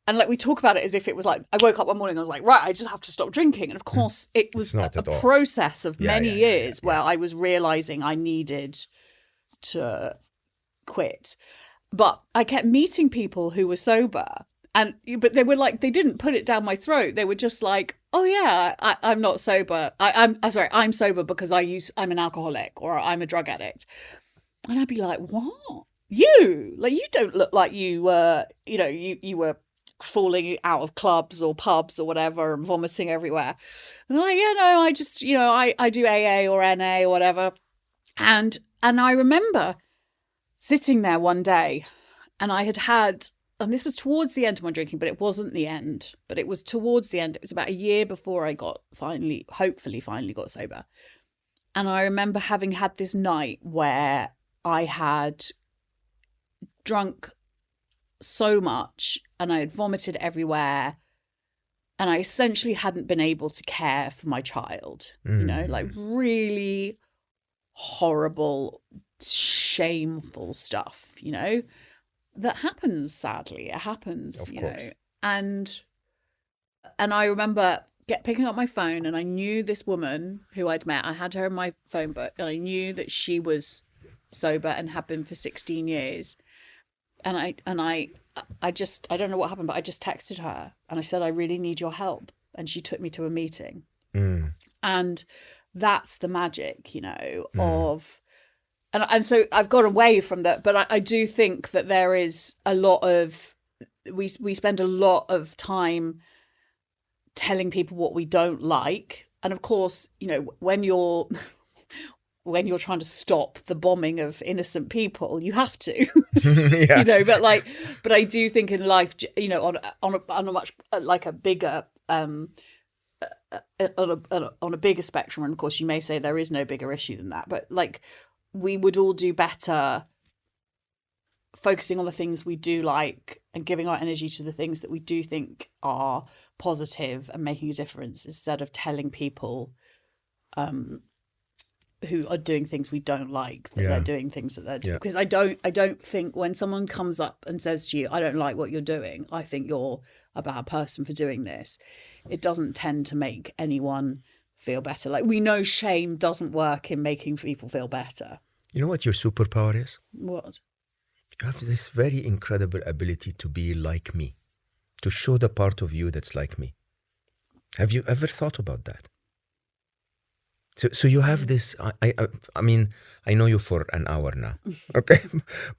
and like we talk about it as if it was like, I woke up one morning, I was like, right, I just have to stop drinking. And of course it was a process of many years where I was realizing I needed to quit. But I kept meeting people who were sober, but they were like, they didn't put it down my throat. They were just like, oh yeah, I'm not sober. I'm sober because I'm an alcoholic or I'm a drug addict. And I'd be like, what? You don't look like you were, you were falling out of clubs or pubs or whatever and vomiting everywhere. And I'm like, yeah, no, I just, I do AA or NA or whatever. And I remember sitting there one day, and I had, and this was towards the end of my drinking, but it wasn't the end, but it was towards the end. It was about a year before I hopefully finally got sober. And I remember having had this night where I had drunk so much and I had vomited everywhere. And I essentially hadn't been able to care for my child, like really horrible, shameful stuff, that happens. Sadly, it happens, of course. And I remember picking up my phone, and I knew this woman who I'd met. I had her in my phone book, and I knew that she was sober and had been for 16 years. And I don't know what happened, but I just texted her and I said, I really need your help. And she took me to a meeting. And that's the magic, of, and so I've got away from that, but I do think that there is a lot of, we spend a lot of time telling people what we don't like. And of course, when you're trying to stop the bombing of innocent people, you have to, but I do think in life, on a much like a bigger on a bigger spectrum, and of course you may say there is no bigger issue than that, but like we would all do better focusing on the things we do like and giving our energy to the things that we do think are positive and making a difference, instead of telling people who are doing things we don't like that they're doing things that they're doing. Because I don't think when someone comes up and says to you, I don't like what you're doing, I think you're a bad person for doing this, it doesn't tend to make anyone feel better. Like, we know shame doesn't work in making people feel better. You know what your superpower is? What? You have this very incredible ability to be like me, to show the part of you that's like me. Have you ever thought about that? So you have this. I mean, I know you for an hour now, okay,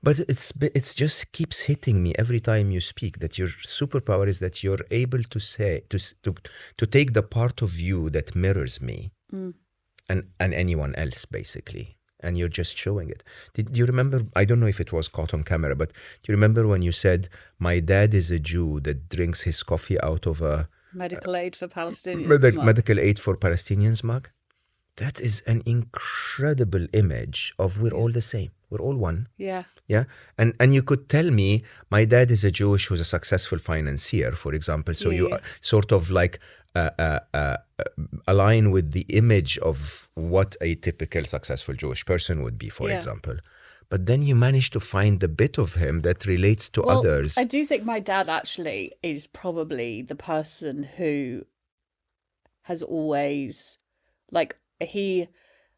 but it's just keeps hitting me every time you speak that your superpower is that you're able to say to take the part of you that mirrors me and anyone else basically, and you're just showing it. Do you remember? I don't know if it was caught on camera, but do you remember when you said, "My dad is a Jew that drinks his coffee out of a medical aid for Palestinians medical aid for Palestinians mug"? That is an incredible image of we're all the same. We're all one. Yeah. Yeah. And you could tell me, my dad is a Jewish who's a successful financier, for example. So you sort of like align with the image of what a typical successful Jewish person would be, for example. But then you manage to find the bit of him that relates to others. I do think my dad actually is probably the person who has always, like, he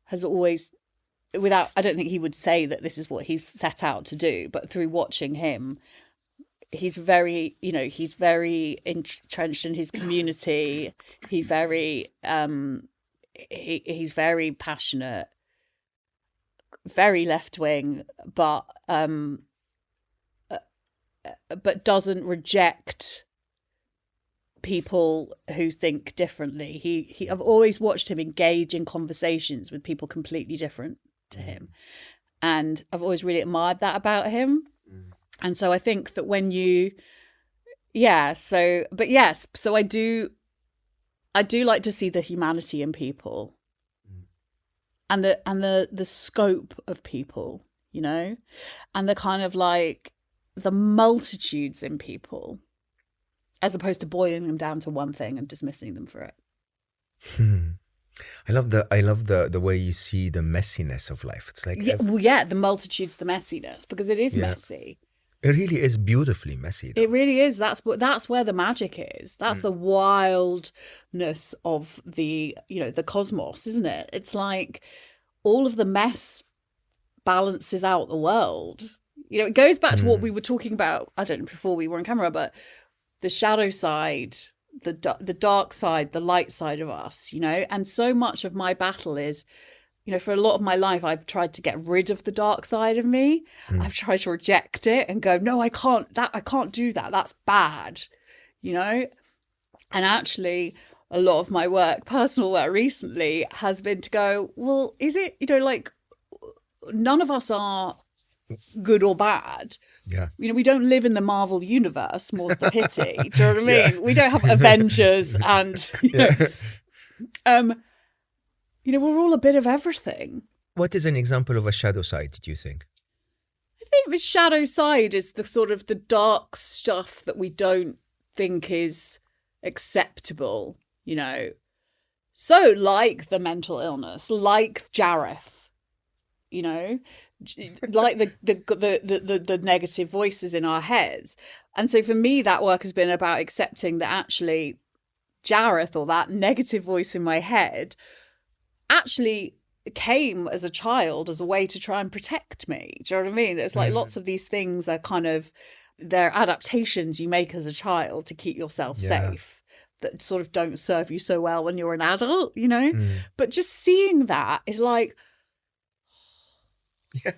has always, I don't think he would say that this is what he's set out to do, but through watching him, he's very entrenched in his community. He's very passionate, very left-wing, but doesn't reject people who think differently. I've always watched him engage in conversations with people completely different to him, and I've always really admired that about him. And so I think that when you so I do like to see the humanity in people and the scope of people, you know, and the kind of like the multitudes in people, as opposed to boiling them down to one thing and dismissing them for it. I love the way you see the messiness of life. It's like the multitudes, the messiness, because it is messy. It really is beautifully messy, though. It really is. That's where the magic is. That's the wildness of the cosmos, isn't it? It's like all of the mess balances out the world. You know, it goes back to what we were talking about, I don't know, before we were on camera, but the shadow side, the dark side, the light side of us, you know. And so much of my battle is, you know, for a lot of my life, I've tried to get rid of the dark side of me. I've tried to reject it and go, no, I can't do that. That's bad, you know. And actually, a lot of my work, personal work recently, has been to go, well, is it, you know, like, none of us are good or bad. Yeah. You know, we don't live in the Marvel universe, more's the pity. Do you know what I mean? Yeah. We don't have Avengers and, you know, we're all a bit of everything. What is an example of a shadow side, do you think? I think the shadow side is the sort of the dark stuff that we don't think is acceptable, you know. So like the mental illness, like Jareth, you know, like the negative voices in our heads. And so for me, that work has been about accepting that actually Jareth, or that negative voice in my head, actually came as a child as a way to try and protect me. Do you know what I mean? It's like lots of these things are kind of, they're adaptations you make as a child to keep yourself safe, that sort of don't serve you so well when you're an adult, you know? But just seeing that is like, you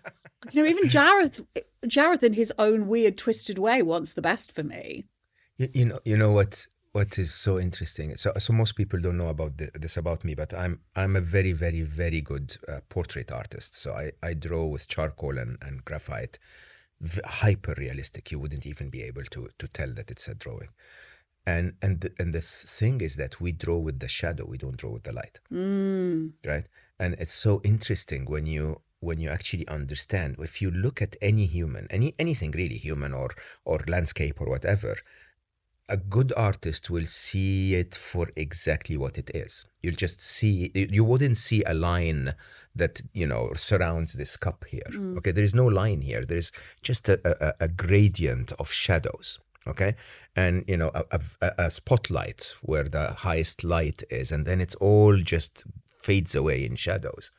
know, even Jareth in his own weird, twisted way wants the best for me. You know what is so interesting? So most people don't know about this about me, but I'm a very, very, very good portrait artist. So I draw with charcoal and graphite, hyper realistic. You wouldn't even be able to tell that it's a drawing. And the thing is that we draw with the shadow, we don't draw with the light, right? And it's so interesting when you actually understand. If you look at any human, anything really human or landscape or whatever, a good artist will see it for exactly what it is. You'll just see, you wouldn't see a line that, surrounds this cup here. Okay, there is no line here. There's just a gradient of shadows. Okay, and a spotlight where the highest light is, and then it all just fades away in shadows.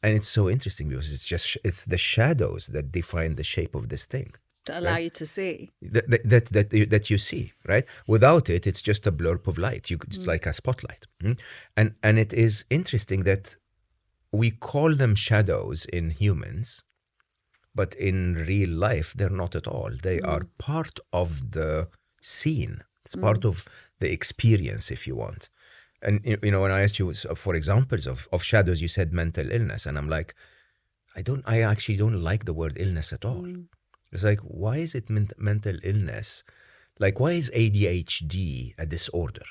And it's so interesting because it's the shadows that define the shape of this thing. To allow you to see. That you see, right? Without it, it's just a blurb of light. It's like a spotlight. And it is interesting that we call them shadows in humans, but in real life, they're not at all. They are part of the scene. It's part of the experience, if you want. And, when I asked you for examples of shadows, you said mental illness. And I'm like, I actually don't like the word illness at all. It's like, why is it mental illness? Like, why is ADHD a disorder?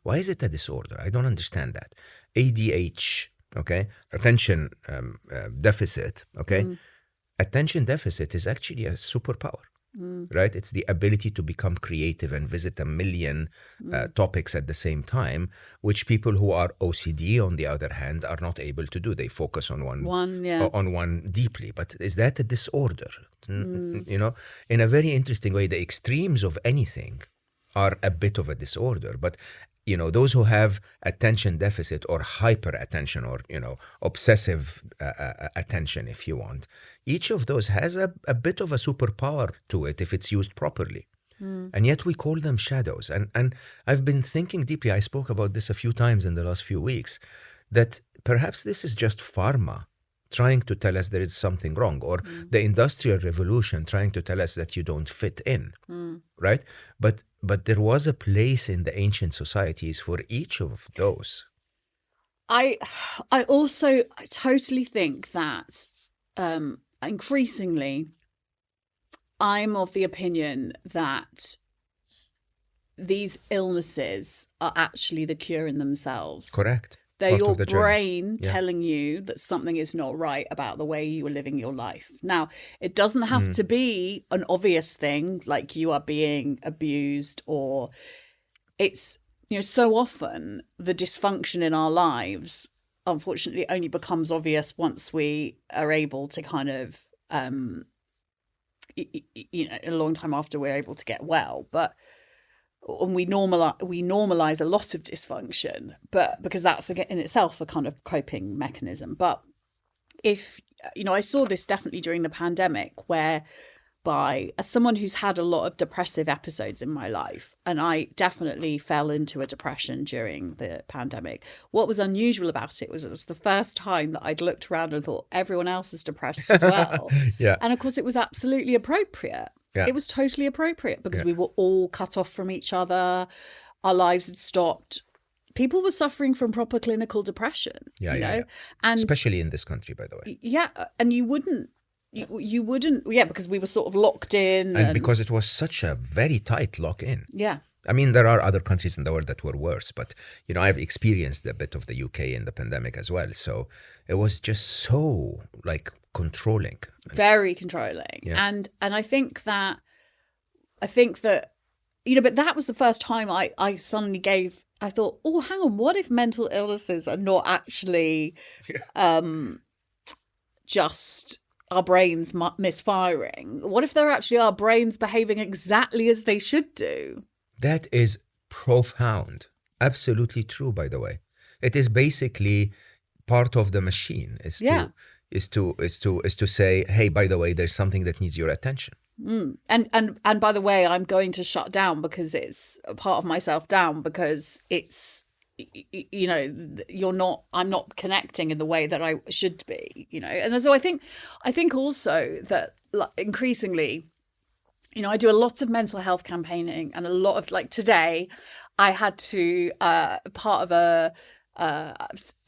Why is it a disorder? I don't understand that. ADH, okay, attention deficit, okay? Attention deficit is actually a superpower, right? It's the ability to become creative and visit a million topics at the same time, which people who are OCD, on the other hand, are not able to do. They focus on one deeply. But is that a disorder? In a very interesting way, the extremes of anything are a bit of a disorder. But those who have attention deficit or hyper attention or, obsessive attention, if you want, each of those has a bit of a superpower to it if it's used properly. And yet we call them shadows. And I've been thinking deeply, I spoke about this a few times in the last few weeks, that perhaps this is just pharma trying to tell us there is something wrong, or the Industrial Revolution trying to tell us that you don't fit in, right? But there was a place in the ancient societies for each of those. I also totally think that increasingly I'm of the opinion that these illnesses are actually the cure in themselves. Correct. They're your brain telling you that something is not right about the way you are living your life. Now, it doesn't have to be an obvious thing like you are being abused, or it's, so often the dysfunction in our lives, unfortunately, only becomes obvious once we are able to kind of, a long time after we're able to get well. But and we normalize a lot of dysfunction, but because that's in itself a kind of coping mechanism. But if I saw this definitely during the pandemic, whereby as someone who's had a lot of depressive episodes in my life, and I definitely fell into a depression during the pandemic. What was unusual about it was the first time that I'd looked around and thought everyone else is depressed as well. And of course it was absolutely appropriate. It was totally appropriate because we were all cut off from each other. Our lives had stopped. People were suffering from proper clinical depression, And especially in this country, by the way. Yeah. And you wouldn't, because we were sort of locked in. And because it was such a very tight lock-in. Yeah. I mean, there are other countries in the world that were worse, but, I've experienced a bit of the UK in the pandemic as well. So it was just so, controlling. Very controlling. Yeah. And I think that, but that was the first time I suddenly I thought, oh, hang on, what if mental illnesses are not actually just our brains misfiring? What if they're actually our brains behaving exactly as they should do? That is profound. Absolutely true, by the way. It is basically part of the machine is to say, hey, by the way, there's something that needs your attention. And by the way, I'm going to shut down because it's a part of myself down because it's, I'm not connecting in the way that I should be, And so I think also that increasingly, I do a lot of mental health campaigning, and a lot of today I had to part of I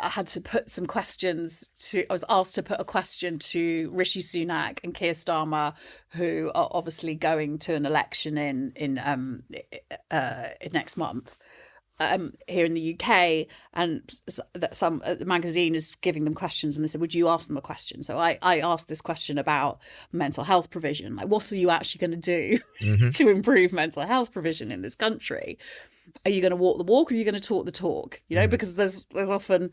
had to put some questions I was asked to put a question to Rishi Sunak and Keir Starmer, who are obviously going to an election in next month here in the UK, and some the magazine is giving them questions, and they said, would you ask them a question? So I asked this question about mental health provision, like what are you actually going to do to improve mental health provision in this country? Are you going to walk the walk, or are you going to talk the talk? You know, because there's often,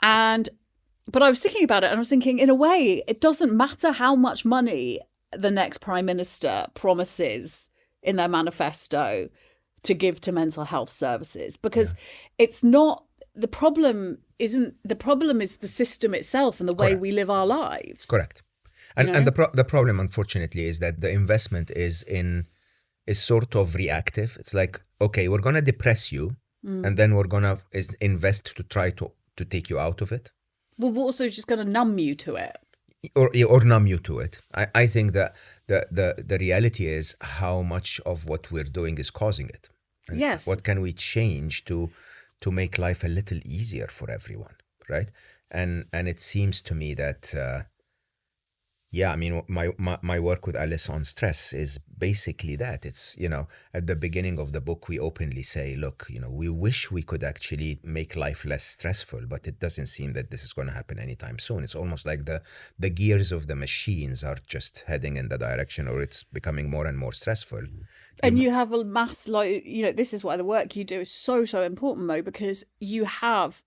but I was thinking about it, and I was thinking, in a way, it doesn't matter how much money the next prime minister promises in their manifesto to give to mental health services, because it's not the problem. The problem is the system itself and the way we live our lives. Correct. And the problem, unfortunately, is that the investment is sort of reactive. It's like, okay, we're going to depress you, and then we're going to invest to try to take you out of it. Well, we're also just going to numb you to it. Or numb you to it. I think that the reality is how much of what we're doing is causing it. And yes. What can we change to make life a little easier for everyone, right? And it seems to me that... I mean, my work with Alice on stress is basically that. It's, at the beginning of the book, we openly say, look, we wish we could actually make life less stressful, but it doesn't seem that this is going to happen anytime soon. It's almost like the gears of the machines are just heading in the direction, or it's becoming more and more stressful. And you have a mass, this is why the work you do is so, so important, Mo, because you have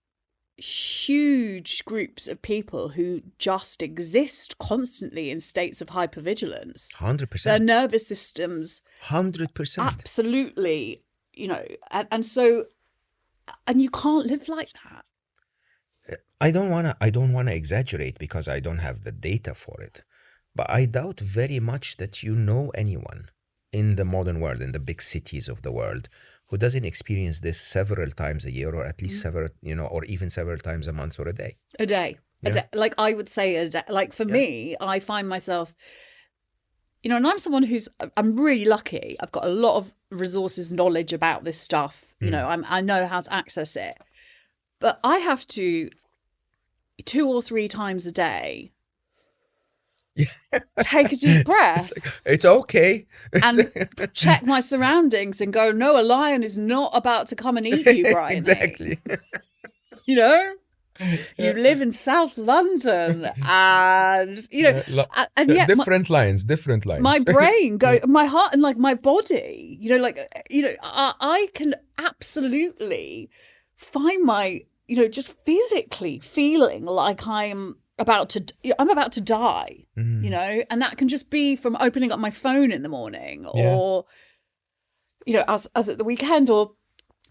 huge groups of people who just exist constantly in states of hypervigilance. 100%. Their nervous systems 100%. Absolutely, and so, and you can't live like that. I don't wanna exaggerate because I don't have the data for it, but I doubt very much that anyone in the modern world, in the big cities of the world, who doesn't experience this several times a year, or at least several, or even several times a month or a day. A day. Like I would say a day. Like for me, I find myself, and I'm someone I'm really lucky. I've got a lot of resources, knowledge about this stuff. I know how to access it. But I have to 2 or 3 times a day take a deep breath. It's okay. And check my surroundings and go, no, a lion is not about to come and eat you, Bryony. Exactly. You live in South London, and and yet different lines. My brain my heart and like my body, I can absolutely find my, just physically feeling like I'm about to die, and that can just be from opening up my phone in the morning, or as at the weekend, or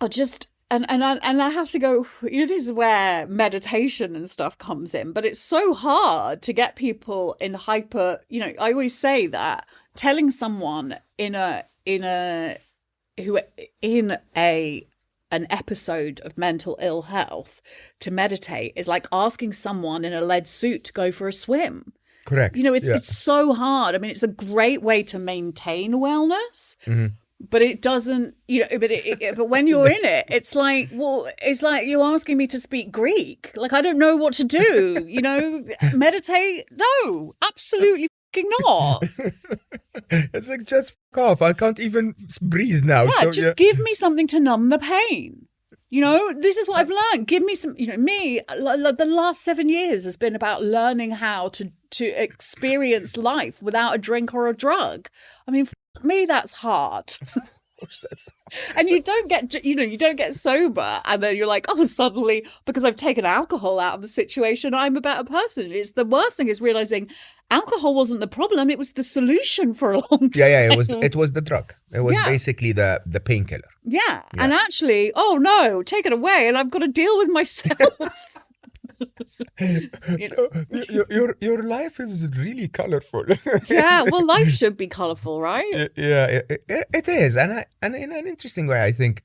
just and I have to go, this is where meditation and stuff comes in, but it's so hard to get people in hyper, I always say that telling someone in an episode of mental ill health to meditate is like asking someone in a lead suit to go for a swim. Correct. It's so hard. I mean, it's a great way to maintain wellness, but it doesn't, but when you're in it, it's like you're asking me to speak Greek. Like, I don't know what to do, meditate? No, absolutely not. It's like, just fuck off. I can't even breathe now. Yeah, give me something to numb the pain. This is what I've learned. Give me some, me, the last 7 years has been about learning how to experience life without a drink or a drug. I mean, me, that's hard. And you don't get sober, and then you're like, oh, suddenly, because I've taken alcohol out of the situation, I'm a better person. It's the worst thing is realizing alcohol wasn't the problem; it was the solution for a long time. Yeah. It was the drug. It was basically the painkiller. Yeah, and actually, oh no, take it away, and I've got to deal with myself. Your life is really colorful. Yeah, well, life should be colorful, right? Yeah, it is, and in an interesting way, I think.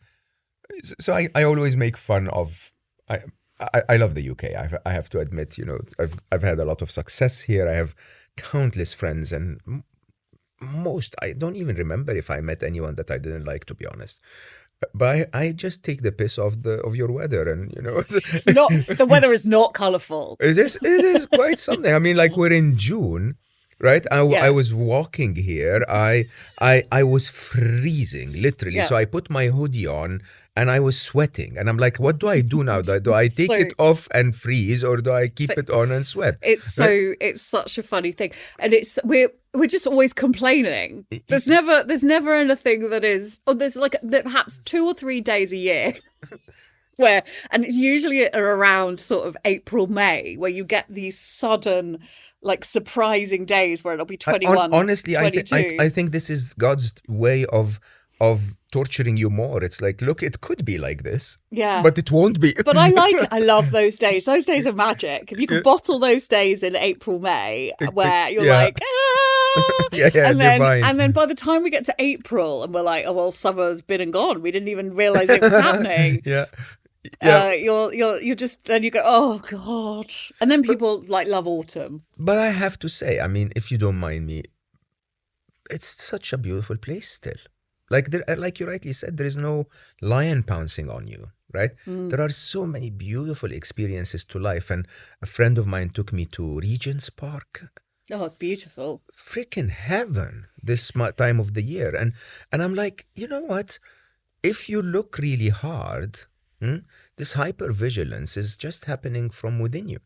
So I always make fun of. I love the UK. I have to admit, I've had a lot of success here. I have countless friends, and I don't even remember if I met anyone that I didn't like, to be honest. But I just take the piss of your weather, and It's not, the weather is not colourful. it is quite something. I mean, like we're in June, right? I Yeah. was walking here. I was freezing, literally. Yeah. So I put my hoodie on, and I was sweating. And I'm like, what do I do now? Do I take So- it off and freeze, or do I keep it on and sweat? It's such a funny thing, and we're just always complaining. There's never anything that is. Or there's like perhaps 2 or 3 days a year where, and it's usually around sort of April, May, where you get these sudden, like surprising days where it'll be 21. Honestly, 22. I think this is God's way of torturing you more. It's like, look, it could be like this, Yeah. but it won't be. But I like it. I love those days. Those days are magic. If you can bottle those days in April, May, where you're Yeah. like, ah! Yeah, divine. and then by the time we get to April and we're like, oh well, summer's been and gone. We didn't even realize it was happening. Yeah. You're just, then you go, oh God. And then people like love autumn. But I have to say, I mean, if you don't mind me, it's such a beautiful place still. Like you rightly said, there is no lion pouncing on you, right? There are so many beautiful experiences to life. And a friend of mine took me to Regent's Park. Oh, it's beautiful. Freaking heaven this time of the year. And I'm like, you know what? If you look really hard, this hypervigilance is just happening from within you.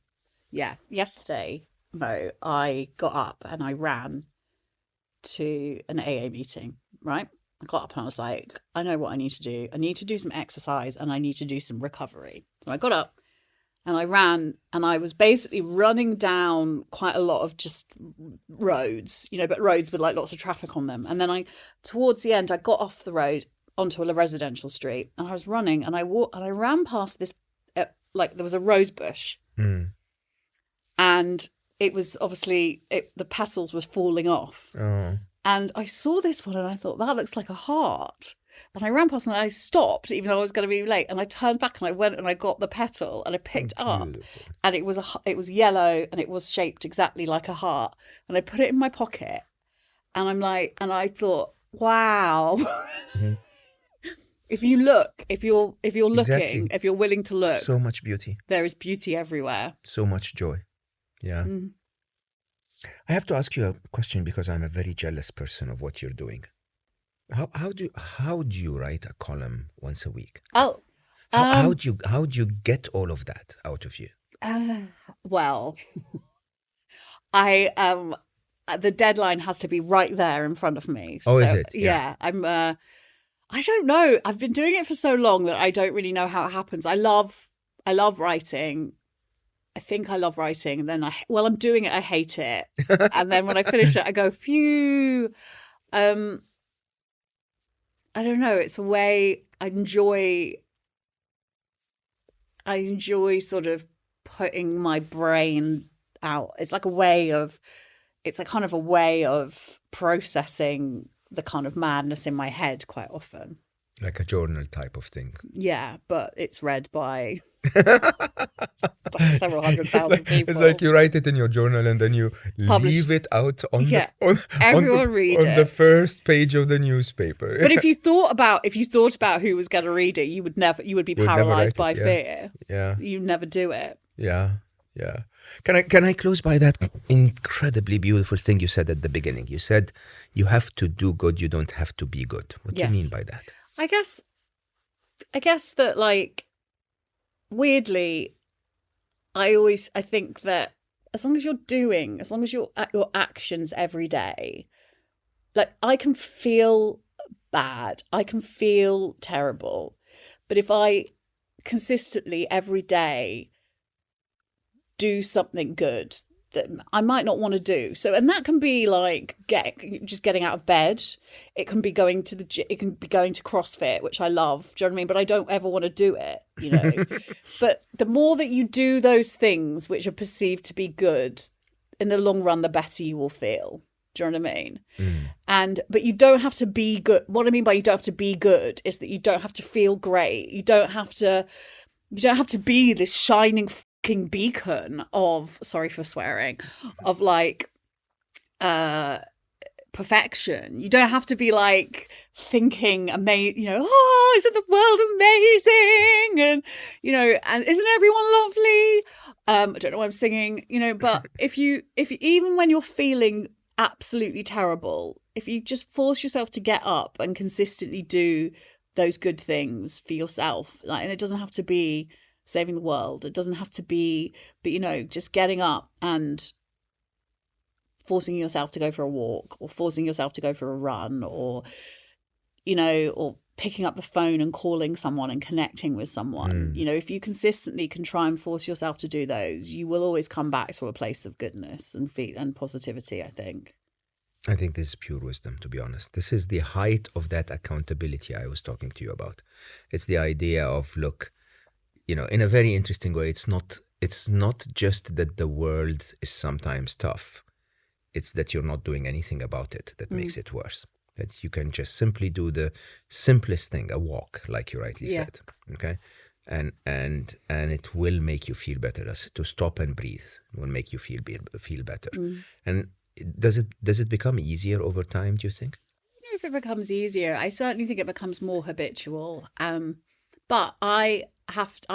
Yeah. Yesterday, Mo, I got up and I ran to an AA meeting, right? I got up and I was like, I know what I need to do. I need to do some exercise and I need to do some recovery. So I got up and I ran, and I was basically running down quite a lot of just roads, but roads with like lots of traffic on them. And then towards the end, I got off the road onto a residential street, and I was running, and I ran past this, like there was a rose bush, and it was obviously the petals were falling off. Oh. And I saw this one and I thought, that looks like a heart. And I ran past and I stopped, even though I was going to be late. And I turned back and I went and I got the petal and I picked it up. And it was yellow and it was shaped exactly like a heart. And I put it in my pocket. And I'm like, and I thought, wow. If you look, if you're looking, Exactly. if you're willing to look, So much beauty. there is beauty everywhere. So much joy. Yeah. I have to ask you a question because I'm a very jealous person of what you're doing. How do you write a column once a week? Oh, How do you get all of that out of you? well, I the deadline has to be right there in front of me. Oh, so, is it? Yeah. I don't know. I've been doing it for so long that I don't really know how it happens. I love writing. I think I love writing, and then I'm doing it, I hate it. And then when I finish it, I go, phew. I don't know. It's a way I enjoy sort of putting my brain out. It's like it's a kind of a way of processing the kind of madness in my head quite often. Like a journal type of thing. Yeah, but it's read by several hundred thousand people. It's like you write it in your journal and then you leave it out on everyone read on it. the first page of the newspaper. But if you thought about who was going to read it, you would be never paralyzed by write it, fear. Yeah. You never do it. Yeah. Can I close by that incredibly beautiful thing you said at the beginning? You said you have to do good, you don't have to be good. What do you mean by that? I guess that, like, weirdly, I think that as long as you're at your actions every day, like, I can feel bad, I can feel terrible, but if I consistently every day do something good that I might not want to do. So, and that can be like getting out of bed. It can be going to the gym. It can be going to CrossFit, which I love. Do you know what I mean? But I don't ever want to do it, But the more that you do those things which are perceived to be good, in the long run, the better you will feel. Do you know what I mean? But you don't have to be good. What I mean by you don't have to be good is that you don't have to feel great. You don't have to be this shining beacon of, sorry for swearing, of like perfection. You don't have to be like thinking oh, isn't the world amazing? And and isn't everyone lovely? I don't know what I'm singing, but if you even when you're feeling absolutely terrible, if you just force yourself to get up and consistently do those good things for yourself, and it doesn't have to be saving the world, it doesn't have to be, but just getting up and forcing yourself to go for a walk, or forcing yourself to go for a run, or or picking up the phone and calling someone and connecting with someone. If you consistently can try and force yourself to do those, you will always come back to a place of goodness and positivity, I think. I think this is pure wisdom, to be honest. This is the height of that accountability I was talking to you about. It's the idea of, look, in a very interesting way, it's not just that the world is sometimes tough. It's that you're not doing anything about it that makes it worse. That you can just simply do the simplest thing, a walk, like you rightly said. Okay? And it will make you feel better. To stop and breathe will make you feel better. And does it become easier over time, do you think? I don't know if it becomes easier. I certainly think it becomes more habitual. But I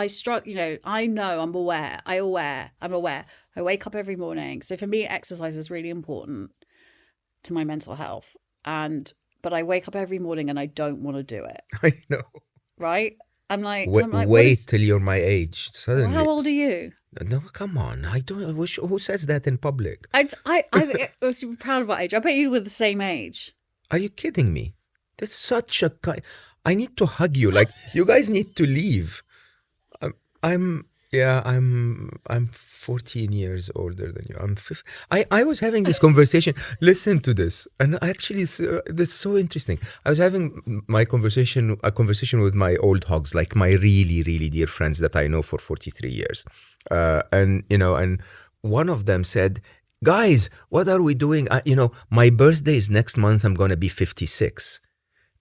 struggle, I know, I'm aware. I wake up every morning. So for me, exercise is really important to my mental health. But I wake up every morning and I don't want to do it. I know. Right? I'm like, wait till you're my age. Suddenly. Well, how old are you? No, come on. I don't. Who says that in public? I was super proud of our age. I bet you were the same age. Are you kidding me? That's such a. I need to hug you. Like, you guys need to leave. I'm 14 years older than you. I'm 5. I was having this conversation. Listen to this, and actually, this is so interesting. I was having a conversation with my old hogs, like my really, really dear friends that I know for 43 years, and one of them said, "Guys, what are we doing? My birthday is next month. I'm gonna be 56."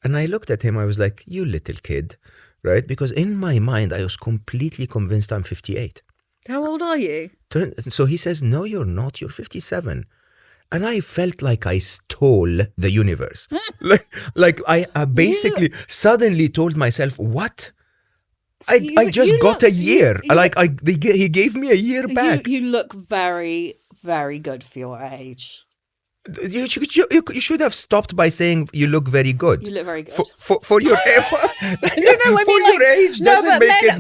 And I looked at him. I was like, "You little kid." Right? Because in my mind, I was completely convinced I'm 58. How old are you? So he says, "No, you're not. You're 57. And I felt like I stole the universe. like I basically suddenly told myself, what? So I just got a year. He gave me a year back. You look very, very good for your age. You should have stopped by saying you look very good. You look very good for your age. Your age doesn't make it.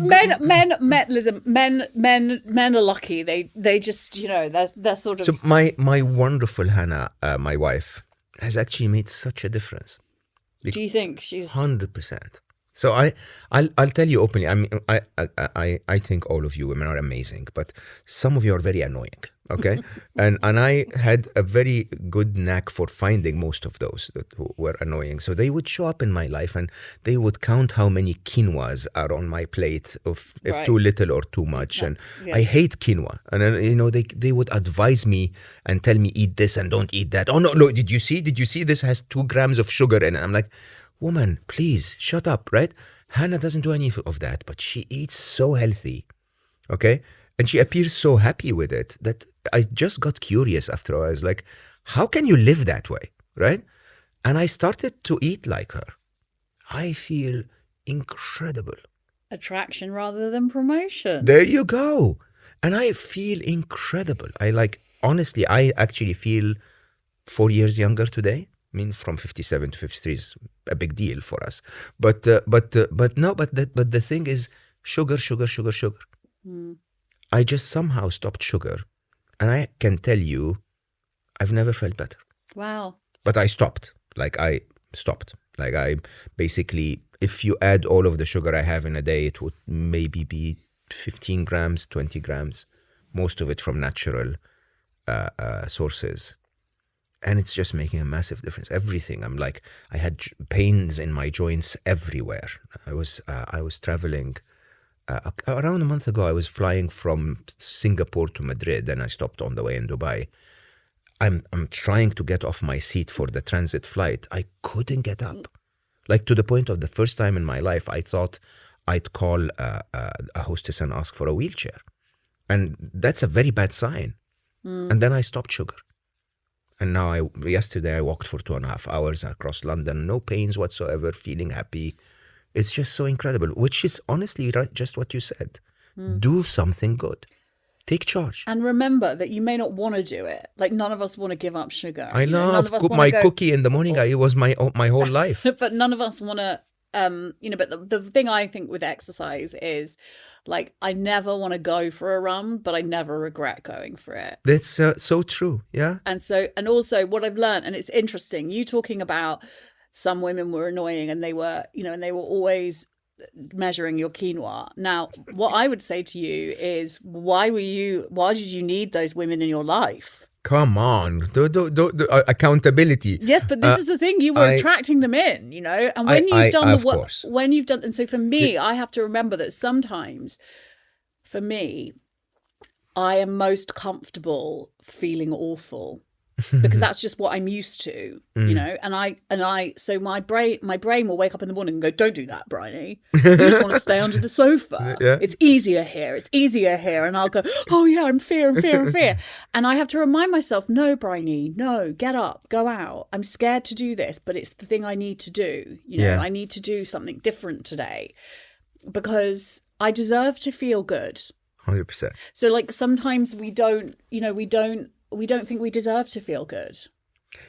Men are lucky. They just they're sort of. So my wonderful Hannah, my wife, has actually made such a difference. Do you think she's 100%? So I'll tell you openly. I mean, I think all of you women are amazing, but some of you are very annoying. Okay, and I had a very good knack for finding most of those that were annoying. So they would show up in my life, and they would count how many quinoas are on my plate, if too little or too much. I hate quinoa, and they would advise me and tell me, eat this and don't eat that. Oh no, did you see? This has 2 grams of sugar in it. I'm like, woman, please shut up, right? Hannah doesn't do any of that, but she eats so healthy, okay? And she appears so happy with it that I just got curious after a while. I was like, how can you live that way, right? And I started to eat like her. I feel incredible. Attraction rather than promotion. There you go. And I feel incredible. Honestly, I actually feel 4 years younger today. I mean, from 57 to 53 is a big deal for us. But the thing is, sugar. I just somehow stopped sugar, and I can tell you, I've never felt better. Wow. But I stopped. I stopped. I basically, if you add all of the sugar I have in a day, it would maybe be 15 grams, 20 grams, most of it from natural sources. And it's just making a massive difference. Everything. I had pains in my joints everywhere. I was traveling. Around a month ago, I was flying from Singapore to Madrid, and I stopped on the way in Dubai. I'm trying to get off my seat for the transit flight. I couldn't get up. To the point of the first time in my life, I thought I'd call a hostess and ask for a wheelchair. And that's a very bad sign. And then I stopped sugar. And now yesterday I walked for 2.5 hours across London, no pains whatsoever, feeling happy. It's just so incredible, which is honestly just what you said. Do something good. Take charge. And remember that you may not want to do it. Like, none of us want to give up sugar. I You know, none love of us my wanna go, cookie in the morning. It was my whole life. but none of us want to, but the thing I think with exercise is, like, I never want to go for a run, but I never regret going for it. That's so true. Yeah. And also what I've learned, and it's interesting, you talking about some women were annoying and they were always measuring your quinoa. Now, what I would say to you is, why did you need those women in your life? Come on, accountability. Yes, but this is the thing, you were attracting them in, you know, and when you've done the work, and so for me, I have to remember that sometimes, for me, I am most comfortable feeling awful. Because that's just what I'm used to, you know, so my brain will wake up in the morning and go, don't do that, Bryony. You just want to stay under the sofa. Yeah. It's easier here. And I'll go, oh yeah, I'm fear. And I have to remind myself, no, Bryony, no, get up, go out. I'm scared to do this, but it's the thing I need to do. You know, I need to do something different today because I deserve to feel good. 100%. So like sometimes we don't think we deserve to feel good.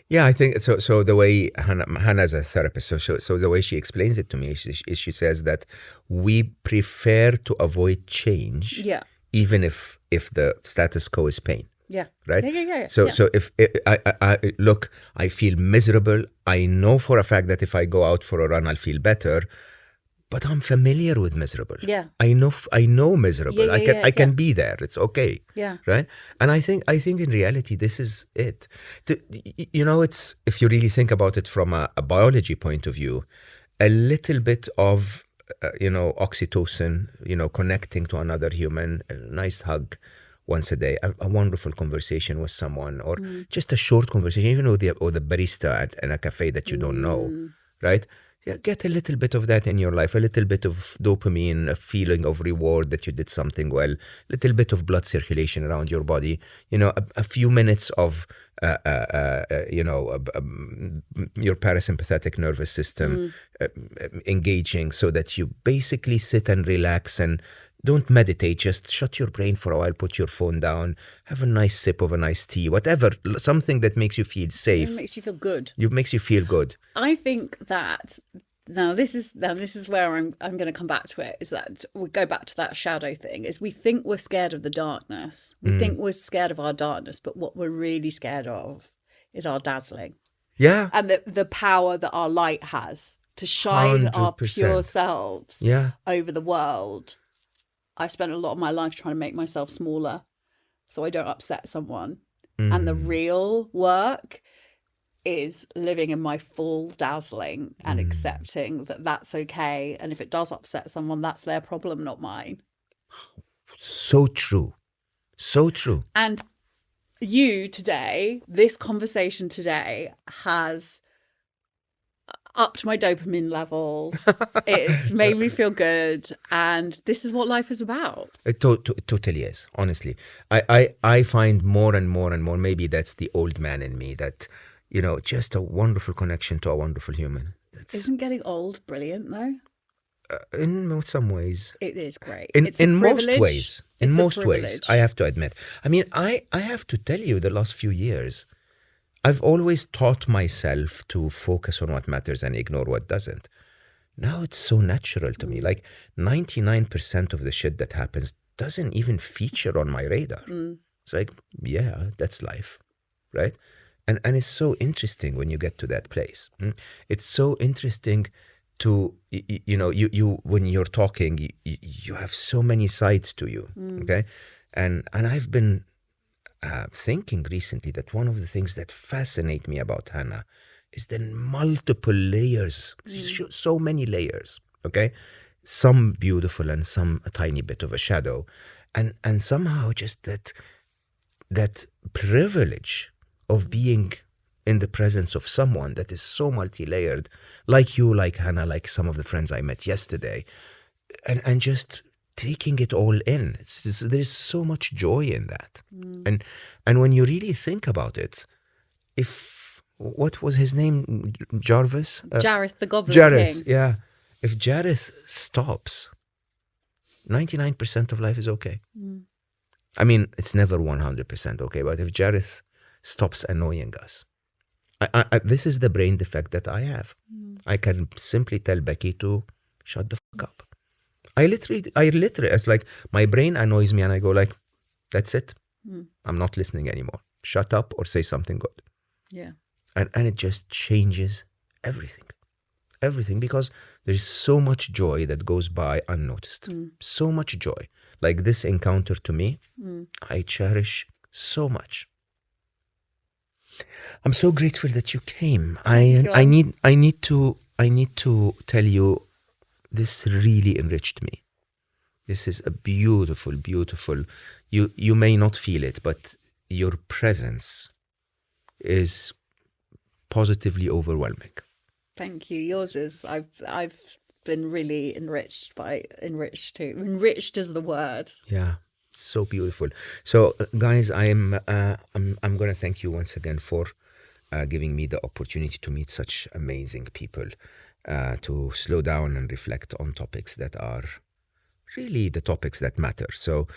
Yeah, I think so. So the way Hannah's a therapist, so the way she explains it to me is she says that we prefer to avoid change, even if the status quo is pain. Yeah. Right. Yeah. So if I feel miserable. I know for a fact that if I go out for a run, I'll feel better. But I'm familiar with miserable. Yeah. I know miserable. I can be there. It's okay. Yeah. Right. And I think in reality, this is it. It's, if you really think about it from a biology point of view, a little bit of oxytocin, connecting to another human, a nice hug once a day, a wonderful conversation with someone, or just a short conversation, even with the barista in a cafe that you don't know, right? Yeah, get a little bit of that in your life, a little bit of dopamine, a feeling of reward that you did something well, a little bit of blood circulation around your body, a few minutes of, your parasympathetic nervous system engaging so that you basically sit and relax and don't meditate, just shut your brain for a while, put your phone down, have a nice sip of a nice tea, whatever, something that makes you feel safe. It makes you feel good. It makes you feel good. I think that now this is where I'm going to come back to it, is that we go back to that shadow thing, is we think we're scared of the darkness. We think we're scared of our darkness, but what we're really scared of is our dazzling. Yeah. And the power that our light has to shine 100%. Our pure selves over the world. I spent a lot of my life trying to make myself smaller so I don't upset someone. And the real work is living in my full dazzling and accepting that that's okay. And if it does upset someone, that's their problem, not mine. So true. So true. And you today, this conversation today has upped my dopamine levels. It's made me feel good, and this is what life is about. It totally is, honestly. I find more and more, maybe that's the old man in me, that just a wonderful connection to a wonderful human. Isn't getting old brilliant though? In some ways it is great. In most ways, I have to admit. I mean, I have to tell you, the last few years I've always taught myself to focus on what matters and ignore what doesn't. Now it's so natural to me. Like 99% of the shit that happens doesn't even feature on my radar. It's like, yeah, that's life, right? And it's so interesting when you get to that place. It's so interesting to, you when you're talking, you have so many sides to you, okay? And I've been thinking recently that one of the things that fascinate me about Hannah is the multiple layers, so many layers, okay? Some beautiful and some a tiny bit of a shadow. And somehow just that privilege of being in the presence of someone that is so multi-layered, like you, like Hannah, like some of the friends I met yesterday, and just taking it all in. There's so much joy in that. And when you really think about it, what was his name? Jarvis? Jareth the Goblin Jareth, King. yeah. If Jareth stops, 99% of life is okay. I mean, it's never 100% okay, but if Jareth stops annoying us, this is the brain defect that I have. I can simply tell Becky to shut the fuck up. I literally, it's like my brain annoys me and I go like, that's it. I'm not listening anymore. Shut up or say something good. Yeah. And it just changes everything. Everything, because there is so much joy that goes by unnoticed. So much joy. Like this encounter to me, I cherish so much. I'm so grateful that you came. I need to tell you, this really enriched me. This is a beautiful, beautiful. You may not feel it, but your presence is positively overwhelming. Thank you. Yours is. I've been really enriched too. Enriched is the word. Yeah, so beautiful. So, guys, I'm gonna thank you once again for giving me the opportunity to meet such amazing people, to slow down and reflect on topics that are really the topics that matter. So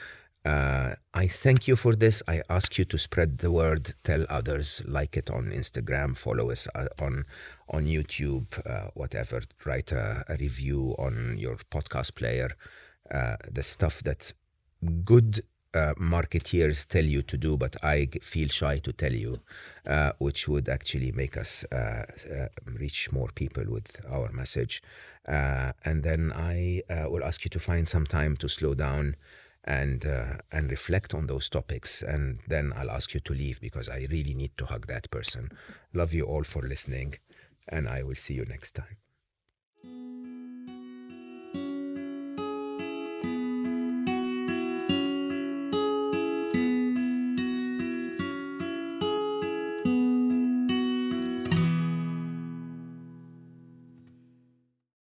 I thank you for this. I ask you to spread the word, tell others, like it on Instagram, follow us on YouTube, whatever, write a review on your podcast player, the stuff that good marketeers tell you to do, but I feel shy to tell you, which would actually make us reach more people with our message. And then I will ask you to find some time to slow down and reflect on those topics. And then I'll ask you to leave because I really need to hug that person. Love you all for listening, and I will see you next time.